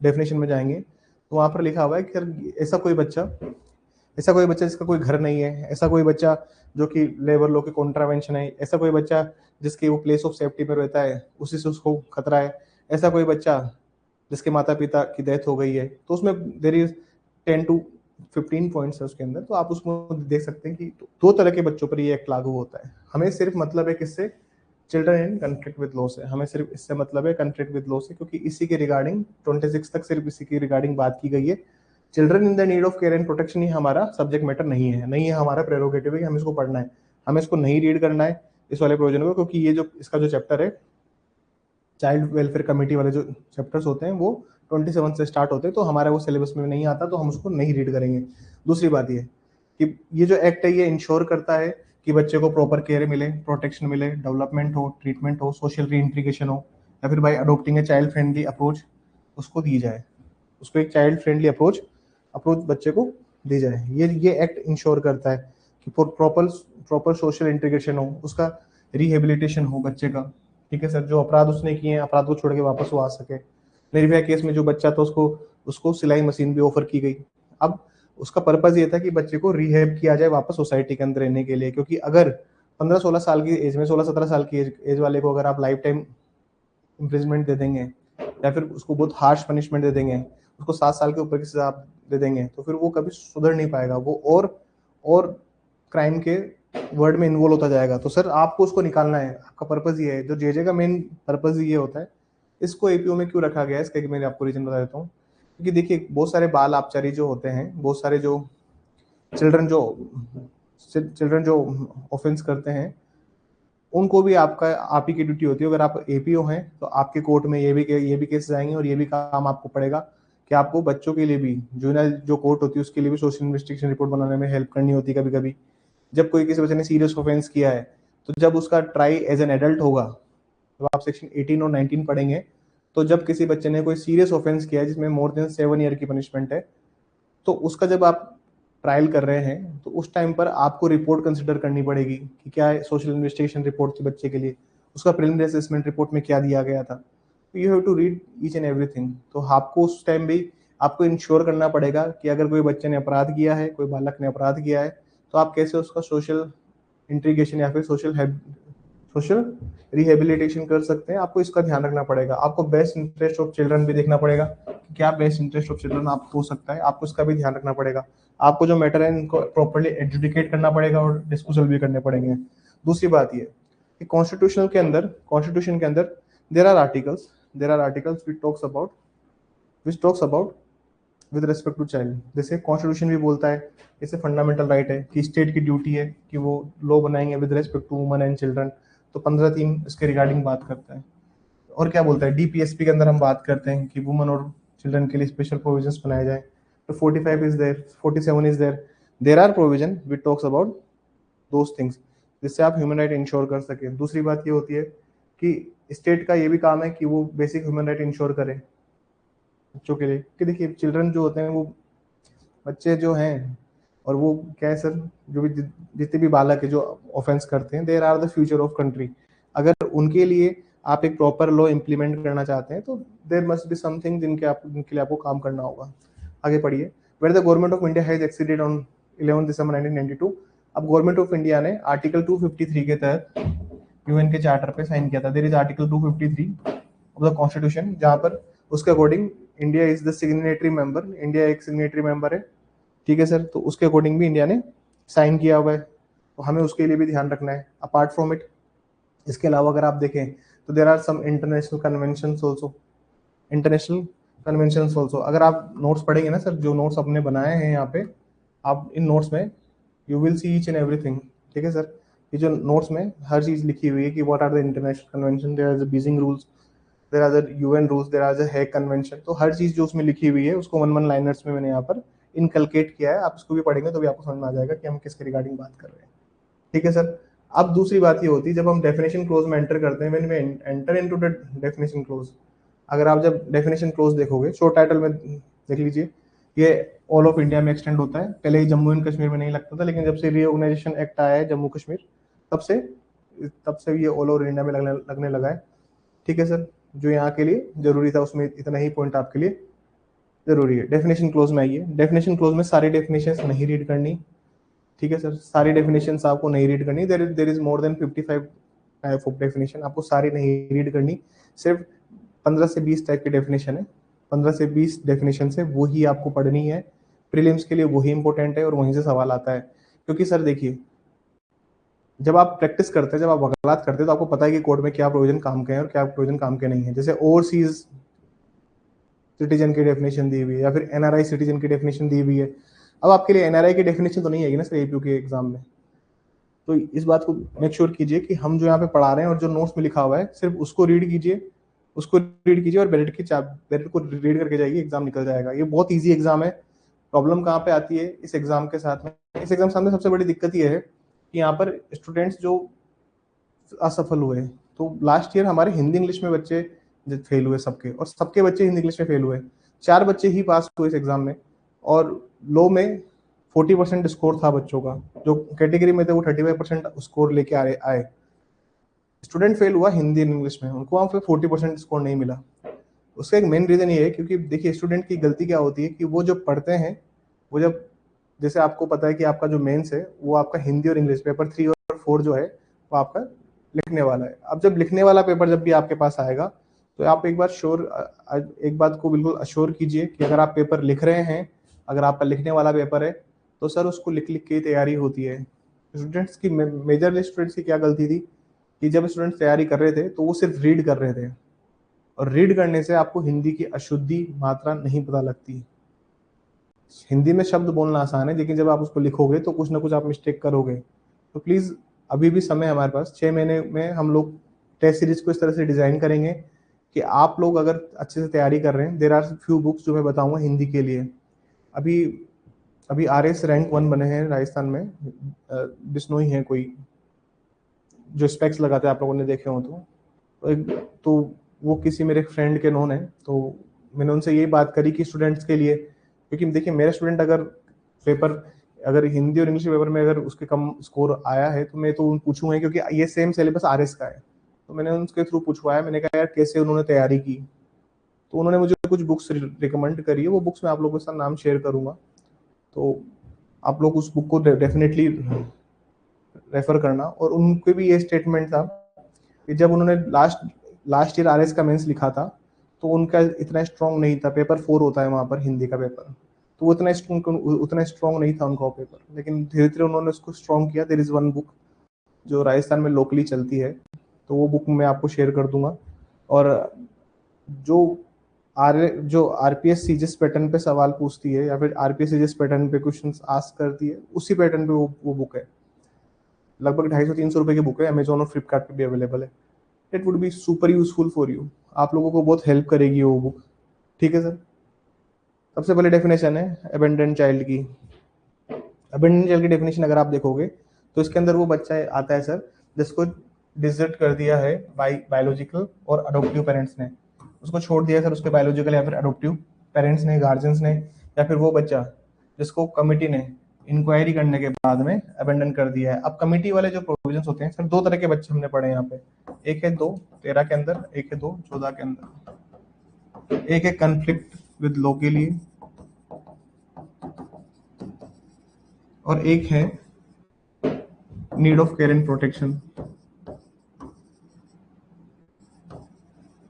डेफिनेशन में जाएंगे तो वहां पर लिखा हुआ है कि ऐसा कोई बच्चा जिसका कोई घर नहीं है, ऐसा कोई बच्चा जो कि लेबर लॉ के कॉन्ट्रावेंशन है, ऐसा कोई बच्चा जिसकी वो प्लेस ऑफ सेफ्टी पर रहता है उसी से उसको खतरा है, ऐसा कोई बच्चा जिसके माता पिता की डेथ हो गई है, तो उसमें देर इज 10 to 15 पॉइंट्स है उसके अंदर। तो आप उसमें देख सकते हैं कि दो तरह के बच्चों पर ये एक्ट लागू होता है। हमें सिर्फ मतलब है किससे, children in conflict with law से, हमें सिर्फ इससे मतलब है कन्फ्लिक्ट विद लॉ से, क्योंकि इसी के रिगार्डिंग 26 तक सिर्फ इसी की रिगार्डिंग बात की गई है। Children in the need of care and protection ही हमारा सब्जेक्ट मैटर नहीं है हमारा प्रेरोगेटिव है कि हमें इसको पढ़ना है, हमें इसको नहीं रीड करना है इस वाले प्रोविजन को, क्योंकि ये जो इसका जो चैप्टर है चाइल्ड वेलफेयर कमेटी वाले जो चैप्टर्स होते हैं वो 27 से स्टार्ट होते हैं, तो हमारे वो सिलेबस में नहीं आता, तो हम उसको नहीं रीड करेंगे। दूसरी बात ये कि ये जो एक्ट है ये इंश्योर करता है कि बच्चे को प्रॉपर केयर मिले, प्रोटेक्शन मिले, डेवलपमेंट हो, ट्रीटमेंट हो, सोशल रीइंटीग्रेशन हो, या फिर by adopting a child friendly approach उसको दी जाए, उसको एक चाइल्ड फ्रेंडली अप्रोच बच्चे को दी जाए। ये एक्ट इंश्योर करता है कि प्रॉपर सोशल इंटीग्रेशन हो, उसका रिहेबिलिटेशन हो बच्चे का। ठीक है सर, जो अपराध उसने किए हैं अपराध को छोड़ के वापस वो आ सके। निर्भया केस में जो बच्चा था उसको सिलाई मशीन भी ऑफर की गई। अब उसका पर्पज ये था कि बच्चे को रिहेब किया जाए वापस सोसाइटी के अंदर रहने के लिए, क्योंकि अगर 15-16 साल की एज में 16-17 साल की एज वाले को अगर आप लाइफ टाइम इम्प्रिजमेंट दे देंगे या फिर उसको बहुत हार्श पनिशमेंट दे देंगे, उसको 7 साल के ऊपर की सजा दे देंगे, तो फिर वो कभी सुधर नहीं पाएगा, वो और क्राइम के वर्ड में इन्वॉल्व होता जाएगा। तो सर आपको उसको निकालना है, आपका पर्पज ये है। जो जेजे का मेन पर्पज ये होता है। इसको एपीओ में क्यों रखा गया है इसका मैं आपको रीजन बता देता हूँ। क्योंकि देखिए बहुत सारे बाल आबचारी जो होते हैं, बहुत सारे जो चिल्ड्रन जो ऑफेंस करते हैं, उनको भी आप ही की ड्यूटी होती है। अगर आप एपीओ हैं तो आपके कोर्ट में ये भी केसेस आएंगे और ये भी काम आपको पड़ेगा कि आपको बच्चों के लिए भी जुवेनाइल जो कोर्ट होती है उसके लिए भी सोशल इन्वेस्टिगेशन रिपोर्ट बनाने में हेल्प करनी होती है। कभी कभी जब कोई किसी बच्चे ने सीरियस ऑफेंस किया है तो जब उसका ट्राई एज एन एडल्ट होगा, जब आप सेक्शन 18 और 19 पढ़ेंगे, तो जब किसी बच्चे ने कोई सीरियस ऑफेंस किया है जिसमें मोर देन 7 ईयर की पनिशमेंट है, तो उसका जब आप ट्रायल कर रहे हैं तो उस टाइम पर आपको रिपोर्ट कंसिडर करनी पड़ेगी कि क्या सोशल इन्वेस्टिगेशन रिपोर्ट थी बच्चे के लिए, उसका प्रिलिमिनरी असेसमेंट रिपोर्ट में क्या दिया गया था। You have to read each and everything. तो आपको उस टाइम भी आपको इंश्योर करना पड़ेगा कि अगर कोई बच्चे ने अपराध किया है, कोई बालक ने अपराध किया है, तो आप कैसे उसका सोशल इंटीग्रेशन या फिर सोशल सोशल रिहेबिलिटेशन कर सकते हैं। आपको इसका ध्यान रखना पड़ेगा। आपको बेस्ट इंटरेस्ट ऑफ चिल्ड्रन भी देखना पड़ेगा कि क्या बेस्ट इंटरेस्ट ऑफ चिल्ड्रन आप हो सकता है, आपको इसका भी ध्यान रखना पड़ेगा। आपको जो मैटर है इनको प्रॉपर्ली एजुकेट करना पड़ेगा और डिस्पोजल भी करने पड़ेंगे। दूसरी बात ये कि कॉन्स्टिट्यूशन के अंदर there are articles which talks about with respect to child. जैसे कॉन्स्टिट्यूशन भी बोलता है, जैसे फंडामेंटल राइट है कि स्टेट की ड्यूटी है कि वो लॉ बनाएंगे with respect to woman and children. तो 15(3) इसके रिगार्डिंग बात करता है। और क्या बोलता है, डीपीएसपी के अंदर हम बात करते हैं कि वुमन और चिल्ड्रन के लिए स्पेशल प्रोविजंस बनाए जाए। तो 45 is there, 47 is there, there are provision which talks about those things, जिससे आप ह्यूमन राइट इंश्योर कर सके। दूसरी बात ये होती है कि स्टेट का ये भी काम है कि वो बेसिक ह्यूमन राइट इंश्योर करे बच्चों के लिए। कि देखिए चिल्ड्रन जो होते हैं, वो बच्चे जो हैं, और वो क्या है सर, जो भी जितने भी बालक है जो ऑफेंस करते हैं, there are the future of country. अगर उनके लिए आप एक प्रॉपर लॉ इम्प्लीमेंट करना चाहते हैं तो देर मस्ट बी समथिंग जिनके लिए आपको काम करना होगा। आगे पढ़िए। Where the government of India has exceeded on 11 December 1992। अब गवर्नमेंट ऑफ इंडिया ने आर्टिकल 253 के तहत यूएन के चार्टर पे साइन किया था। There is article 253 of the constitution, जहां पर उसके according India is the signatory member, India एक सिग्नेटरी मेंबर है। ठीक है सर, तो उसके अकॉर्डिंग भी इंडिया ने साइन किया हुआ है, तो हमें उसके लिए भी ध्यान रखना है। अपार्ट फ्रॉम इट, इसके अलावा अगर आप देखें तो there are some international conventions also. अगर आप नोट्स पढ़ेंगे ना सर, जो नोट्स अपने बनाए हैं यहाँ पे, आप इन नोट्स में you will see each and everything. ठीक है सर, ये जो नोट्स में हर चीज लिखी हुई है कि what are the international convention, there are the Beijing rules, there are the UN rules, there are the Hague convention. तो हर चीज जो उसमें लिखी हुई है उसको वन लाइनर्स में मैंने यहाँ पर इनकलकेट किया है। आप इसको भी पढ़ेंगे तो भी आपको समझ में आ जाएगा कि हम किसके रिगार्डिंग बात कर रहे हैं। ठीक है सर। अब दूसरी बात ये होती है, जब हम डेफिनेशन क्लोज में एंटर करते हैं, when we enter into the definition clause, अगर आप जब डेफिनेशन क्लोज देखोगे, शो टाइटल में देख लीजिए, ये ऑल ऑफ इंडिया में एक्सटेंड होता है। पहले ही जम्मू एंड कश्मीर में नहीं लगता था, लेकिन जब से रीऑर्गेनाइजेशन एक्ट आया है जम्मू कश्मीर, तब से ये ऑल ओवर इंडिया में लगने लगा है। ठीक है सर, जो यहाँ के लिए जरूरी था उसमें इतना ही पॉइंट आपके लिए जरूरी है। डेफिनेशन क्लोज में आइए। डेफिनेशन क्लोज में सारी डेफिनेशंस नहीं रीड करनी। ठीक है सर, सारी डेफिनेशंस आपको नहीं रीड करनी। There is more than 55 type of definition, आपको सारी नहीं रीड करनी। सिर्फ 15 से 20 टाइप की डेफिनेशन है, 15 से 20 डेफिनेशन है, वो ही आपको पढ़नी है। प्रीलिम्स के लिए वही इंपॉर्टेंट है और वहीं से सवाल आता है। क्योंकि सर देखिए, जब आप प्रैक्टिस करते हैं, जब आप वकालत करते हैं, तो आपको पता है कि कोर्ट में क्या प्रोविजन काम के हैं और क्या प्रोविजन काम के नहीं है। जैसे ओवरसीज सिटीजन की डेफिनेशन दी हुई है, या फिर एनआरआई सिटीजन की डेफिनेशन दी हुई है। अब आपके लिए एनआरआई की डेफिनेशन तो नहीं आएगी ना सर एपीयू के एग्जाम में। तो इस बात को मेक श्योर कीजिए कि हम जो यहाँ पे पढ़ा रहे हैं और जो नोट्स में लिखा हुआ है, सिर्फ उसको रीड कीजिए, और बैलेट को रीड करके जाइए, एग्जाम निकल जाएगा। ये बहुत ईजी एग्जाम है। प्रॉब्लम कहाँ पे आती है इस एग्जाम के साथ में? इस एग्जाम के सामने सबसे बड़ी दिक्कत ये है कि यहाँ पर स्टूडेंट्स जो असफल हुए, तो लास्ट ईयर हमारे हिंदी इंग्लिश में बच्चे फेल हुए सबके, और सबके बच्चे हिंदी इंग्लिश में फेल हुए। 4 बच्चे ही पास हुए इस एग्जाम में, और लॉ में 40% स्कोर था बच्चों का, जो कैटेगरी में थे वो 35% स्कोर लेके आए। स्टूडेंट फेल हुआ हिंदी इंग्लिश में, उनको वहाँ पे 40% स्कोर नहीं मिला। उसका एक मेन रीजन ये है क्योंकि देखिए स्टूडेंट की गलती क्या होती है कि वो जब पढ़ते हैं, वो जब, जैसे आपको पता है कि आपका जो मेंस है वो आपका हिंदी और इंग्लिश, पेपर 3 और 4 जो है वो आपका लिखने वाला है। अब जब लिखने वाला पेपर जब भी आपके पास आएगा, तो आप एक बात को बिल्कुल अश्योर कीजिए कि अगर आप पेपर लिख रहे हैं, अगर आपका लिखने वाला पेपर है, तो सर उसको लिख लिख के ही तैयारी होती है। स्टूडेंट्स की मेजरली स्टूडेंट्स की क्या गलती थी कि जब स्टूडेंट्स तैयारी कर रहे थे तो वो सिर्फ रीड कर रहे थे, और रीड करने से आपको हिंदी की अशुद्धि मात्रा नहीं पता लगती। हिंदी में शब्द बोलना आसान है, लेकिन जब आप उसको लिखोगे तो कुछ ना कुछ आप मिस्टेक करोगे। तो प्लीज, अभी भी समय हमारे पास, 6 महीने में हम लोग टेस्ट सीरीज को इस तरह से डिजाइन करेंगे कि आप लोग अगर अच्छे से तैयारी कर रहे हैं, देर आर फ्यू बुक्स जो मैं बताऊंगा हिंदी के लिए। अभी अभी RS रैंक 1 बने हैं राजस्थान में, बिश्नोई है कोई, जो स्पेक्स लगाते हैं, आप लोगों ने देखे हो तो वो किसी मेरे फ्रेंड के नोन है, तो मैंने उनसे यही बात करी कि स्टूडेंट्स के लिए, क्योंकि देखिए मेरा स्टूडेंट अगर हिंदी और इंग्लिश पेपर में अगर उसके कम स्कोर आया है, तो मैं तो पूछूंगा, क्योंकि ये सेम सिलेबस RS का है। तो मैंने उनके थ्रू पूछवाया, मैंने कहा यार कैसे उन्होंने तैयारी की, तो उन्होंने मुझे कुछ बुक्स रिकमेंड करी है। वो बुक्स मैं आप लोगों के साथ नाम शेयर करूंगा, तो आप लोग उस बुक को डेफिनेटली रेफर करना। और उनके भी ये स्टेटमेंट था कि जब उन्होंने लास्ट ईयर आरएस का मेंस लिखा था तो उनका इतना स्ट्रॉन्ग नहीं था, पेपर 4 होता है वहाँ पर हिंदी का पेपर, तो वो उतना स्ट्रॉन्ग नहीं था उनका वो पेपर, लेकिन धीरे धीरे उन्होंने उसको स्ट्रॉन्ग किया। देयर इज़ वन बुक जो राजस्थान में लोकली चलती है, तो वो बुक मैं आपको शेयर कर दूंगा। और जो जो आरपीएससी जिस पैटर्न पे सवाल पूछती है या फिर आरपीएससी जिस पैटर्न पे क्वेश्चंस आस्क करती है उसी पैटर्न पे वो बुक है। लगभग 250-300 रुपए की बुक है, अमेजोन और फ्लिपकार्ट पे भी अवेलेबल है। It would be super useful for you, आप लोगों को बहुत हेल्प करेगी वो बुक। ठीक है सर। सबसे पहले डेफिनेशन है अबेंडेंट चाइल्ड की। अबेंडेंट चाइल्ड की डेफिनेशन अगर आप देखोगे तो इसके अंदर वो बच्चा आता है सर जिसको डिजर्ट कर दिया है बायोलॉजिकल और अडोप्टिव पेरेंट्स ने, उसको छोड़ दिया सर उसके बायोलॉजिकल या फिर अडोप्टिव पेरेंट्स ने, गार्जियंस ने, या फिर वो बच्चा जिसको कमिटी ने इंक्वायरी करने के बाद में अबेंडन कर दिया है। अब कमिटी वाले जो प्रोविजंस होते हैं सर, दो तरह के बच्चे हमने पढ़े यहाँ पे, एक है 2-13 के अंदर, एक है 2-14 के अंदर। एक है कन्फ्लिक्ट विद लॉ के लिए और एक है need of care and protection.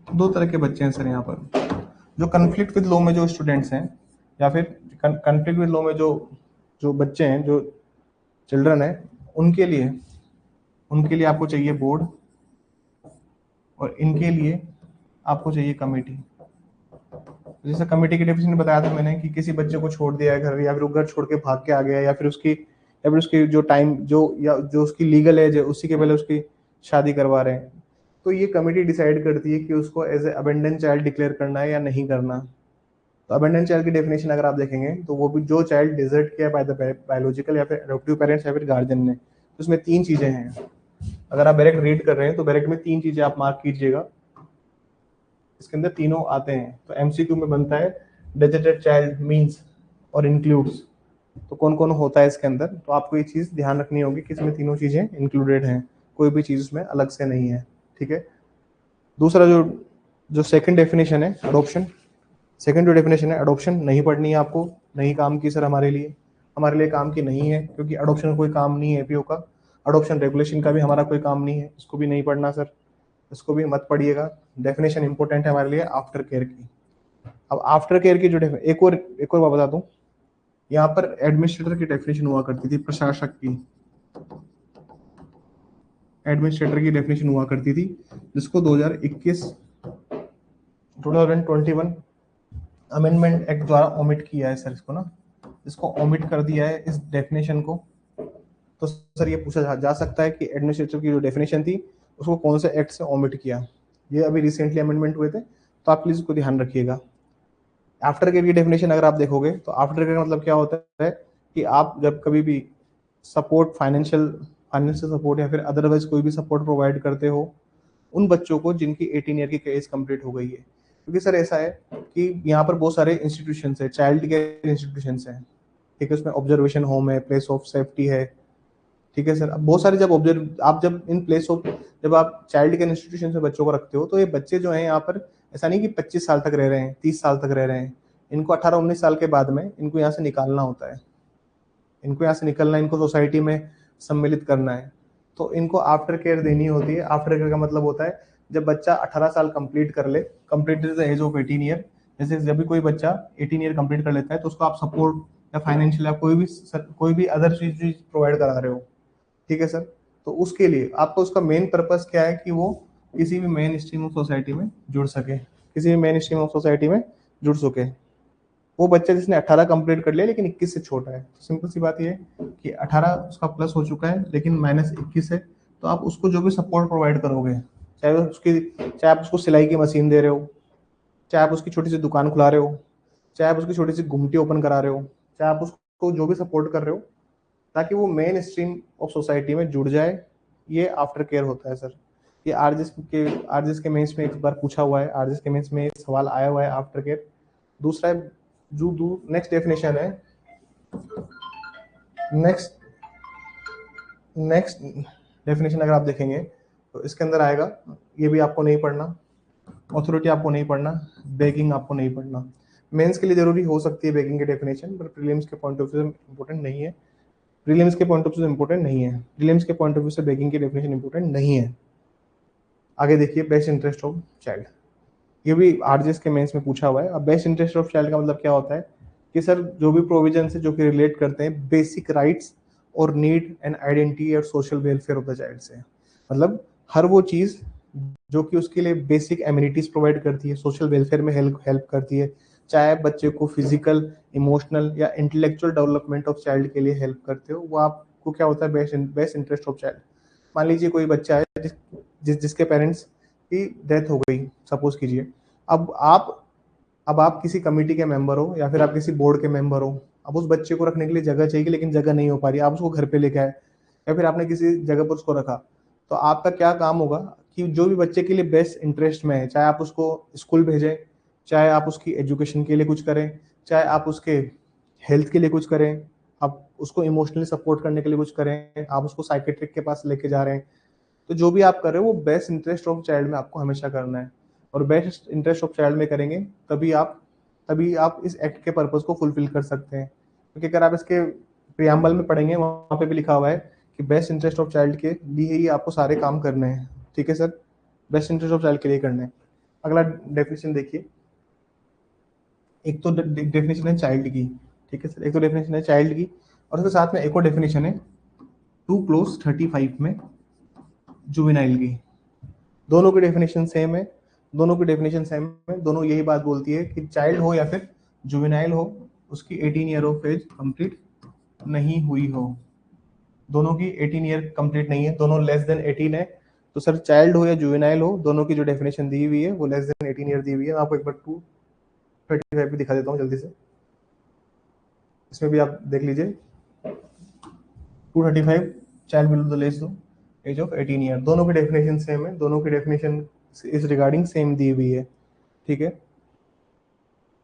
दो तरह के बच्चे हैं सर यहाँ पर। जो कन्फ्लिक्ट विद लॉ में जो स्टूडेंट्स हैं या फिर कन्फ्लिक्ट विद लॉ में जो बच्चे हैं, जो चिल्ड्रन है, उनके लिए आपको चाहिए बोर्ड और इनके लिए आपको चाहिए कमेटी। जैसे कमेटी की डेफिनेशन बताया था मैंने कि किसी बच्चे को छोड़ दिया है घर, या फिर वो घर छोड़ के भाग के आ गया, या फिर उसकी जो टाइम जो उसकी लीगल एज है उसी के पहले उसकी शादी करवा रहे हैं, तो ये कमेटी डिसाइड करती है कि उसको as a abandoned child declare करना है या नहीं करना। तो अबेंडेंट चाइल्ड की डेफिनेशन अगर आप देखेंगे तो वो भी जो चाइल्ड डिजर्ट किया बाय द बायोलॉजिकल या फिर अडॉप्टिव पेरेंट्स या फिर गार्जियन ने, तो उसमें 3 चीजें हैं। अगर आप डायरेक्ट रीड कर रहे हैं तो डायरेक्ट में 3 चीजें आप मार्क कीजिएगा, इसके अंदर तीनों आते हैं। तो एमसीक्यू में बनता है डिजर्टेड चाइल्ड मींस और इंक्लूड्स, तो कौन कौन होता है इसके अंदर, तो आपको ये चीज ध्यान रखनी होगी कि इसमें तीनों चीजें इंक्लूडेड हैं, कोई भी चीज उसमें अलग से नहीं है। ठीक है। दूसरा जो सेकंड डेफिनेशन है अडॉप्शन, सेकंड जो डेफिनेशन है अडॉप्शन नहीं पढ़नी है आपको, नहीं काम की सर हमारे लिए काम की नहीं है, क्योंकि अडॉप्शन कोई काम नहीं है एपीओ का, अडॉप्शन रेगुलेशन का भी हमारा कोई काम नहीं है, इसको भी नहीं पढ़ना सर, इसको भी मत पढ़िएगा। डेफिनेशन इंपॉर्टेंट है हमारे लिए आफ्टर केयर की। अब आफ्टर केयर की जो एक और बात बता दूं, यहाँ पर एडमिनिस्ट्रेटर की डेफिनेशन हुआ करती थी, प्रशासक की, एडमिनिस्ट्रेटर की डेफिनेशन हुआ करती थी, जिसको 2021 अमेंडमेंट एक्ट द्वारा ओमिट किया है सर, इसको ओमिट कर दिया है इस डेफिनेशन को। तो सर ये पूछा जा सकता है कि एडमिनिस्ट्रेटर की जो डेफिनेशन थी उसको कौन से एक्ट से ओमिट किया। ये अभी रिसेंटली अमेंडमेंट हुए थे, तो आप प्लीज इसको ध्यान रखिएगा। आफ्टर केयर की डेफिनेशन अगर आप देखोगे तो आफ्टर केयर का मतलब क्या होता है कि आप जब कभी भी सपोर्ट, फाइनेंशियल सपोर्ट या फिर अदरवाइज कोई भी सपोर्ट प्रोवाइड करते हो उन बच्चों को जिनकी 18 ईयर की एज कंप्लीट हो गई है। क्योंकि सर ऐसा है कि यहाँ पर बहुत सारे इंस्टीट्यूशन है, चाइल्ड केयर इंस्टीट्यूशन है, ठीक है, उसमें ऑब्जर्वेशन होम है, प्लेस ऑफ सेफ्टी है, ठीक है सर। अब बहुत सारे जब इन प्लेस ऑफ, जब आप चाइल्ड केयर इंस्टीट्यूशन में बच्चों को रखते हो तो ये बच्चे जो हैं यहाँ पर ऐसा नहीं कि 25 साल तक रह रहे हैं, 30 साल तक रह रहे हैं, इनको 18-19 साल के बाद में इनको यहाँ से निकालना होता है, इनको यहाँ से निकलना, इनको सोसाइटी में सम्मिलित करना है, तो इनको आफ्टर केयर देनी होती है। आफ्टर केयर का मतलब होता है जब बच्चा 18 साल कंप्लीट कर ले, complete the age of 18 year, जैसे जब भी कोई बच्चा 18 ईयर कंप्लीट कर लेता है तो उसको आप सपोर्ट या फाइनेंशियल या कोई भी अदर चीज प्रोवाइड करा रहे हो, ठीक है सर। तो उसके लिए आपको उसका मेन पर्पस क्या है कि वो किसी भी मेन स्ट्रीम ऑफ सोसाइटी में जुड़ सके, किसी भी मेन स्ट्रीम ऑफ सोसाइटी में जुड़ सके। वो बच्चा जिसने 18 कंप्लीट कर लिया लेकिन 21 से छोटा है, तो सिंपल सी बात ये है कि 18 उसका प्लस हो चुका है लेकिन माइनस 21 है, तो आप उसको जो भी सपोर्ट प्रोवाइड करोगे, चाहे आप उसको सिलाई की मशीन दे रहे हो, चाहे आप उसकी छोटी सी दुकान खुला रहे हो, चाहे आप उसकी छोटी सी गुमटी ओपन करा रहे हो, चाहे आप उसको जो भी सपोर्ट कर रहे हो ताकि वो मेन स्ट्रीम ऑफ सोसाइटी में जुड़ जाए, ये आफ्टर केयर होता है सर। ये आरजीएस के मेंस में एक बार पूछा हुआ है, आरजीएस के मेंस में सवाल आया हुआ है आफ्टर केयर। दूसरा है जो नेक्स्ट डेफिनेशन है, नेक्स्ट डेफिनेशन अगर आप देखेंगे तो इसके अंदर आएगा, ये भी आपको नहीं पढ़ना, ऑथोरिटी आपको नहीं पढ़ना, बेगिंग आपको नहीं पढ़ना। मेंस के लिए जरूरी हो सकती है बेगिंग की डेफिनेशन, पर प्रीलिम्स के पॉइंट ऑफ व्यू से इंपॉर्टेंट नहीं है, प्रीलिम्स के पॉइंट ऑफ व्यू से इंपॉर्टेंट नहीं है, प्रीलिम्स के पॉइंट ऑफ व्यू से बेगिंग की डेफिनेशन इंपॉर्टेंट नहीं है। आगे देखिए बेस्ट इंटरेस्ट ऑफ चाइल्ड, ये भी आरजीएस के मेंस में पूछा हुआ है। अब बेस्ट इंटरेस्ट ऑफ चाइल्ड का मतलब क्या होता है कि सर जो भी प्रोविजन है जो कि रिलेट करते हैं बेसिक राइट्स और नीड एंड आइडेंटिटी और social welfare of the child से, मतलब हर वो चीज़ जो कि उसके लिए बेसिक एमिनिटीज प्रोवाइड करती है, सोशल वेलफेयर में हेल्प हेल्प करती है, चाहे बच्चे को फिजिकल, इमोशनल या इंटेलेक्चुअल डेवलपमेंट ऑफ चाइल्ड के लिए हेल्प करते हो, वो आपको क्या होता है बेस्ट इंटरेस्ट ऑफ चाइल्ड। मान लीजिए कोई बच्चा है जिसके पेरेंट्स की डेथ हो गई, सपोज कीजिए। अब आप अब आप किसी कमेटी के मेंबर हो या फिर आप किसी बोर्ड के मेंबर हो, अब उस बच्चे को रखने के लिए जगह चाहिए लेकिन जगह नहीं हो पा रही, आप उसको घर पे लेके आए या फिर आपने किसी जगह पर उसको रखा, तो आपका क्या काम होगा कि जो भी बच्चे के लिए बेस्ट इंटरेस्ट में है, चाहे आप उसको स्कूल भेजें, चाहे आप उसकी एजुकेशन के लिए कुछ करें, चाहे आप उसके हेल्थ के लिए कुछ करें, आप उसको इमोशनली सपोर्ट करने के लिए कुछ करें, आप उसको साइकेट्रिक के पास लेके जा रहे हैं, तो जो भी आप कर रहे हो वो बेस्ट इंटरेस्ट ऑफ चाइल्ड में आपको हमेशा करना है। और बेस्ट इंटरेस्ट ऑफ चाइल्ड में करेंगे तभी आप इस एक्ट के पर्पज को फुलफिल कर सकते हैं, क्योंकि अगर आप इसके प्रियम्बल में पढ़ेंगे वहाँ पे भी लिखा हुआ है कि बेस्ट इंटरेस्ट ऑफ चाइल्ड के लिए ही आपको सारे काम करने हैं। ठीक है sir, best interest of child के लिए करने हैं। अगला डेफिनेशन देखिए, एक तो डेफिनेशन है चाइल्ड की, ठीक है सर, एक तो डेफिनेशन है चाइल्ड की और उसके साथ में एक और डेफिनेशन है 2 क्लोज 35 में जुवेनाइल की। दोनों की डेफिनेशन सेम है, दोनों यही बात बोलती है कि चाइल्ड हो या फिर जुवेनाइल हो, उसकी 18 ईयर ऑफ एज कंप्लीट नहीं हुई हो। दोनों की 18 ईयर कंप्लीट नहीं है, दोनों लेस देन 18 है। तो सर चाइल्ड हो या जुवेनाइल हो, दोनों की जो डेफिनेशन दी हुई है वो लेस देन 18 ईयर दी हुई है। मैं आपको एक बार 235 भी दिखा देता हूँ जल्दी से, इसमें भी आप देख लीजिए 235 child below the age of 18 year, दोनों की डेफिनेशन सेम है, दोनों की डेफिनेशन इस रिगार्डिंग सेम दी हुई है। ठीक है,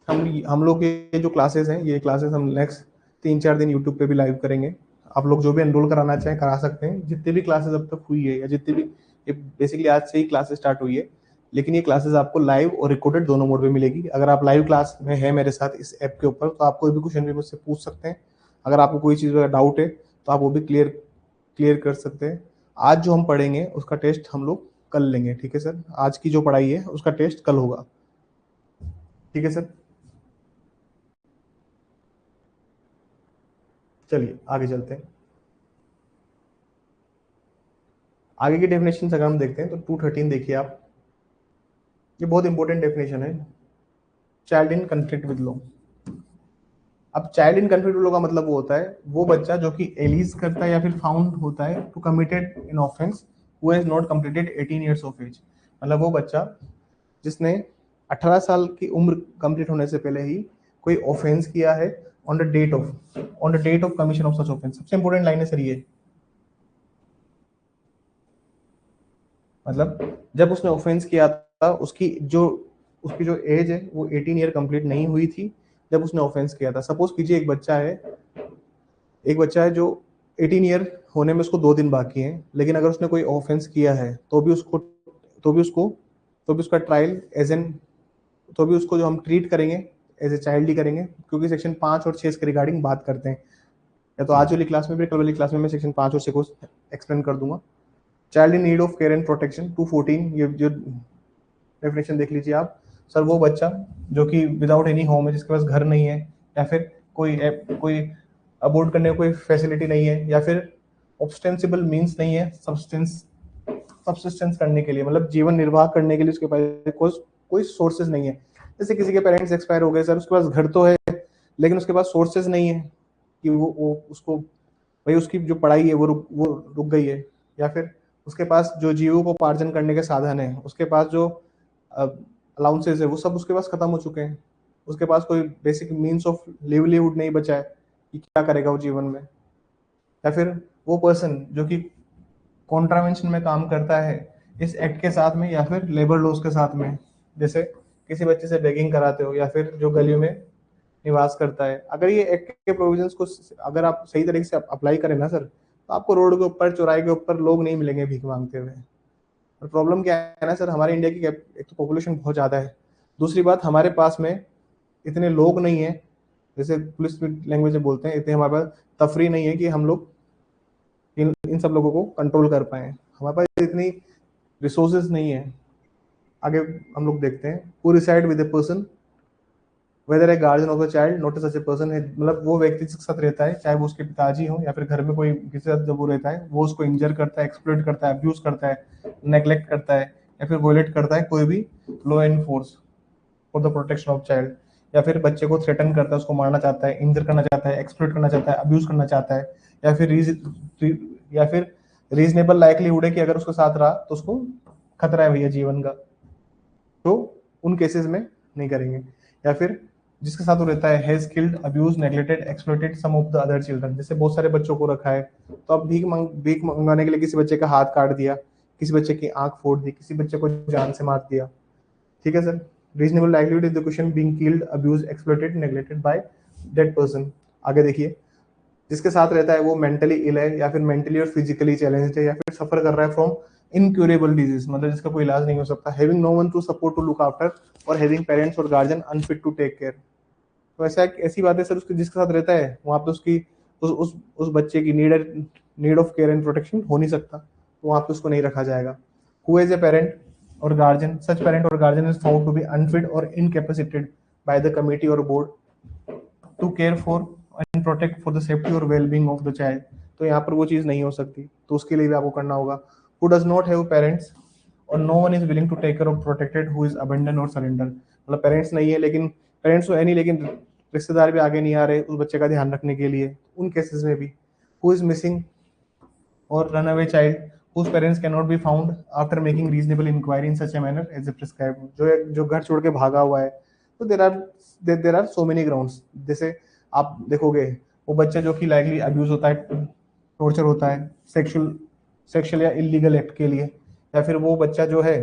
हम लोग के जो क्लासेस हैं, ये क्लासेस हम नेक्स्ट 3-4 दिन यूट्यूब पे भी लाइव करेंगे। आप लोग जो भी एनरोल कराना चाहें करा सकते हैं, जितनी भी क्लासेस अब तक हुई है या जितनी भी, ये बेसिकली आज से ही क्लासेस स्टार्ट हुई है, लेकिन ये क्लासेस आपको लाइव और रिकॉर्डेड दोनों मोड पे मिलेगी। अगर आप लाइव क्लास में है मेरे साथ इस ऐप के ऊपर, तो आप कोई भी क्वेश्चन भी मुझसे पूछ सकते हैं। अगर आपको कोई चीज़ का डाउट है तो आप वो भी क्लियर कर सकते हैं। आज जो हम पढ़ेंगे उसका टेस्ट हम लोग कल लेंगे। ठीक है सर, आज की जो पढ़ाई है उसका टेस्ट कल होगा। ठीक है सर, चलिए आगे चलते हैं। आगे की डेफिनेशन अगर हम देखते हैं तो 213 देखिए आप, ये बहुत इंपॉर्टेंट डेफिनेशन है, child in conflict with law. अब child in conflict with law का मतलब वो होता है वो बच्चा जो कि एलिज करता है या फिर फाउंड होता है to committed in offence who has not completed 18 years of age, मतलब वो बच्चा जिसने 18 साल की उम्र कंप्लीट होने से पहले ही कोई ऑफेंस किया है on the date of commission of such offence. सबसे इंपॉर्टेंट लाइन है सर ये, मतलब जब उसने ऑफेंस किया था उसकी जो एज है वो 18 ईयर कंप्लीट नहीं हुई थी जब उसने ऑफेंस किया था। सपोज कीजिए एक बच्चा है जो 18 ईयर होने में उसको 2 दिन बाकी हैं, लेकिन अगर उसने कोई ऑफेंस किया है तो भी उसका ट्रायल एज एन तो भी उसको जो हम ट्रीट करेंगे एज ए चाइल्ड ही करेंगे, क्योंकि सेक्शन 5 और 6 के रिगार्डिंग बात करते हैं। या तो आज वाली क्लास में भी कल वाली क्लास में मैं सेक्शन 5 और 6 को एक्सप्लेन कर दूंगा। Child in need of care and protection 214, ये जो डेफिनेशन देख लीजिए आप। सर वो बच्चा जो कि विदाउट एनी होम है, जिसके पास घर नहीं है या फिर कोई अबोर्ड करने की कोई फैसिलिटी नहीं है या फिर ऑब्स्टेंसिबल मींस नहीं है सब्सिस्टेंस करने के लिए, मतलब जीवन निर्वाह करने के लिए उसके पास कोई सोर्सेज नहीं है। जैसे किसी के पेरेंट्स एक्सपायर हो गए सर, उसके पास घर तो है लेकिन उसके पास सोर्सेज नहीं है कि वो उसको भाई उसकी जो पढ़ाई है वो रुक गई है, या फिर उसके पास जो जीविकोपार्जन करने के साधन है, उसके पास जो अलाउंसेस है वो सब उसके पास खत्म हो चुके हैं, उसके पास कोई बेसिक मीन्स ऑफ लिवलीहुड नहीं बचा है कि क्या करेगा वो जीवन में। या फिर वो पर्सन जो कि कॉन्ट्रावेंशन में काम करता है इस एक्ट के साथ में या फिर लेबर लॉज के साथ में, जैसे किसी बच्चे से बेगिंग कराते हो या फिर जो गलियों में निवास करता है। अगर ये एक्ट के प्रोविजंस को अगर आप सही तरीके से अप्लाई करें ना सर, तो आपको रोड के ऊपर चौराहे के ऊपर लोग नहीं मिलेंगे भीख मांगते हुए। और प्रॉब्लम क्या है ना सर, हमारे इंडिया की एक तो पॉपुलेशन बहुत ज़्यादा है, दूसरी बात हमारे पास में इतने लोग नहीं है, जैसे पुलिस लैंग्वेज में बोलते हैं, इतने हमारे पास तफरी नहीं है कि हम लोग इन सब लोगों को कंट्रोल कर पाए। हमारे पास इतनी रिसोर्सेज नहीं है। आगे हम लोग देखते हैं, who reside with a person whether a guardian of the child not such a person है, मतलब वो व्यक्ति जिसके साथ रहता है, चाहे वो उसके पिताजी हो या फिर घर में कोई किसी के साथ जब वो रहता है, वो उसको इंजर करता है, एक्सप्लॉइट करता है, अब्यूज करता है, नेग्लेक्ट करता है या फिर वोलेट करता है कोई भी law and force for the protection of child, या फिर बच्चे को थ्रेटन करता है, उसको मारना चाहता है, इंजर करना चाहता है, एक्सप्लॉइट करना चाहता है, अब्यूज करना चाहता है, या फिर रीजनेबल लाइकलीहुड है कि अगर उसके साथ रहा तो उसको खतरा है भैया जीवन का, तो उन केसेस में नहीं करेंगे। या फिर जिसके साथ वो रहता है has killed, abuse, neglected, exploited some of the other children, जैसे बहुत सारे बच्चों को रखा है, तो अब भीख मंगाने के लिए किसी बच्चे का हाथ काट दिया, किसी बच्चे की आंख फोड़ दी, किसी बच्चे को जान से मार दिया, ठीक है sir. Reasonable livelihood is the question being killed, abuse, exploited, neglected by that person. आगे देखिए, जिसके साथ रहता है वो मेंटली इल है या फिर मेंटली और फिजिकली चैलेंज्ड है या फिर सफर कर रहा है फ्रॉम इनक्यूरेबल डिजीज, मतलब जिसका कोई इलाज नहीं हो सकता, having no one to support to look after और हैविंग पेरेंट्स और guardian unfit to take care. तो ऐसा ऐसी बात है सर, उसके जिसके साथ रहता है वहां पे उसकी उस बच्चे की need of care and protection हो नहीं सकता, तो वहां पे उसको नहीं रखा जाएगा। हु इज ए पेरेंट और गार्जियन, सच पेरेंट और guardian is found to be unfit और इनकैपेसिटेड बाय द कमिटी और board to care for and protect for the safety और वेलबींग ऑफ द चाइल्ड, तो यहाँ पर वो चीज़ नहीं हो सकती, तो उसके लिए भी आपको करना होगा। Who does not have parents और no one is willing to take care of protected who is abandoned और सरेंडर, मतलब पेरेंट्स नहीं है, लेकिन पेरेंट्स तो है नहीं, लेकिन रिश्तेदार भी आगे नहीं आ रहे उस बच्चे का ध्यान रखने के लिए, उन केसेस में भी। हु इज मिसिंग और run away child whose parents cannot be found after making reasonable inquiry in such a manner as prescribed, जो घर छोड़ के भागा हुआ है, तो there are so many grounds. जैसे आप देखोगे वो बच्चा जो कि लाइकली अब्यूज होता है, टॉर्चर होता है सेक्सुअल या इलीगल एक्ट के लिए, या फिर वो बच्चा जो है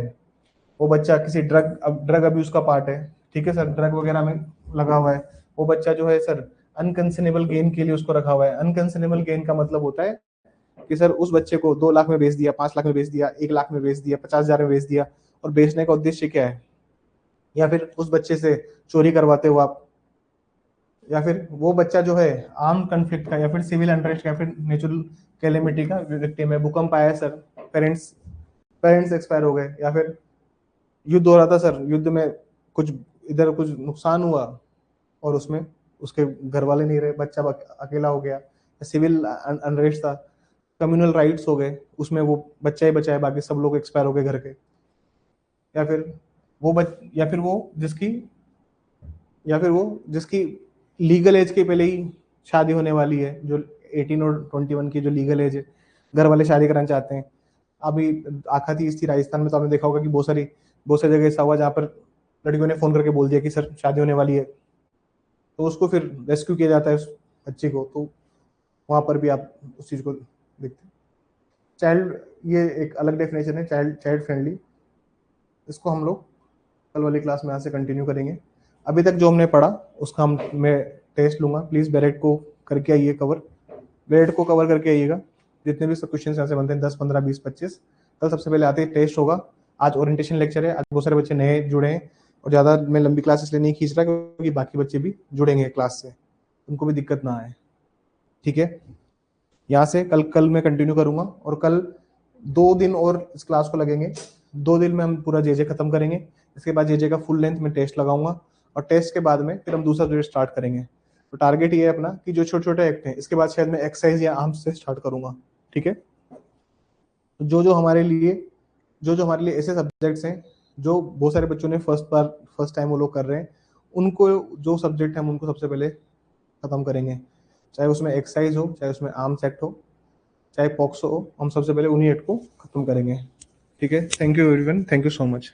वो बच्चा किसी ड्रग अब्यूज का पार्ट है, ठीक है सर, ड्रग वगैरह में लगा हुआ है, वो बच्चा जो है सर अनकंसेनेबल गेन के लिए उसको रखा हुआ है। अनकंसेनेबल गेन का मतलब होता है कि सर उस बच्चे को 2 लाख में बेच दिया, 5 लाख में बेच दिया, 1 लाख में बेच दिया, 50,000 में बेच दिया, और बेचने का उद्देश्य क्या है, या फिर उस बच्चे से चोरी करवाते हो आप, या फिर वो बच्चा जो है आर्म कन्फ्लिक्ट का या फिर सिविल अनरेस्ट या फिर नेचुरल कैलेमिटी का विक्टिम है, भूकंप आया सर, पेरेंट्स पेरेंट्स एक्सपायर हो गए, या फिर युद्ध हो रहा था सर, युद्ध में कुछ इधर कुछ नुकसान हुआ और उसमें उसके घर वाले नहीं रहे, बच्चा अकेला हो गया, सिविल अनरेस्ट था, कम्युनल राइट्स हो गए, उसमें वो बच्चा ही बचा है, बाकी सब लोग एक्सपायर हो गए घर के, या फिर या फिर वो जिसकी लीगल एज के पहले ही शादी होने वाली है, जो 18 और 21 की जो लीगल एज है, घर वाले शादी कराना चाहते हैं। अभी आखा तीज थी राजस्थान में, तो आपने देखा होगा कि बहुत सारी जगह ऐसा हुआ जहाँ पर लड़कियों ने फोन करके बोल दिया कि सर शादी होने वाली है, तो उसको फिर रेस्क्यू किया जाता है उस बच्चे को, तो वहां पर भी आप उस चीज को देखते हैं। चाइल्ड, ये एक अलग डेफिनेशन है, चाइल्ड फ्रेंडली, इसको हम लोग कल वाली क्लास में यहाँ से कंटिन्यू करेंगे। अभी तक जो हमने पढ़ा उसका मैं टेस्ट लूंगा, प्लीज बैरेट को करके आइए कवर, बैरेट को कवर करके आइएगा, जितने भी सब क्वेश्चन यहाँ से बनते हैं 10, 15, 20, 25, कल सबसे पहले आते हैं टेस्ट होगा। आज ओरिएंटेशन लेक्चर है, आज बहुत सारे बच्चे नए जुड़े हैं, और ज़्यादा मैं लंबी क्लास इसलिए नहीं खींच रहा क्योंकि बाकी बच्चे भी जुड़ेंगे क्लास से, उनको भी दिक्कत ना आए, ठीक है। यहाँ से कल मैं कंटिन्यू करूंगा, और कल 2 दिन और इस क्लास को लगेंगे, 2 दिन में हम पूरा जेजे खत्म करेंगे, इसके बाद जेजे का फुल लेंथ में टेस्ट लगाऊंगा, और टेस्ट के बाद में फिर हम दूसरा जो स्टार्ट करेंगे। तो टारगेट ये है अपना कि जो छोटे छोटे एक्ट हैं इसके बाद शायद मैं एक्सरसाइज या आर्म्स से स्टार्ट करूंगा, ठीक है। जो हमारे लिए ऐसे सब्जेक्ट्स हैं जो बहुत सारे बच्चों ने फर्स्ट टाइम वो लोग कर रहे हैं, उनको जो सब्जेक्ट है हम उनको सबसे पहले खत्म करेंगे, चाहे उसमें एक्सरसाइज हो, चाहे उसमें आर्म्स एक्ट हो, चाहे पॉक्सो हो, हम सबसे पहले उन्हीं एक्ट को खत्म करेंगे, ठीक है। Thank you everyone, thank you so much.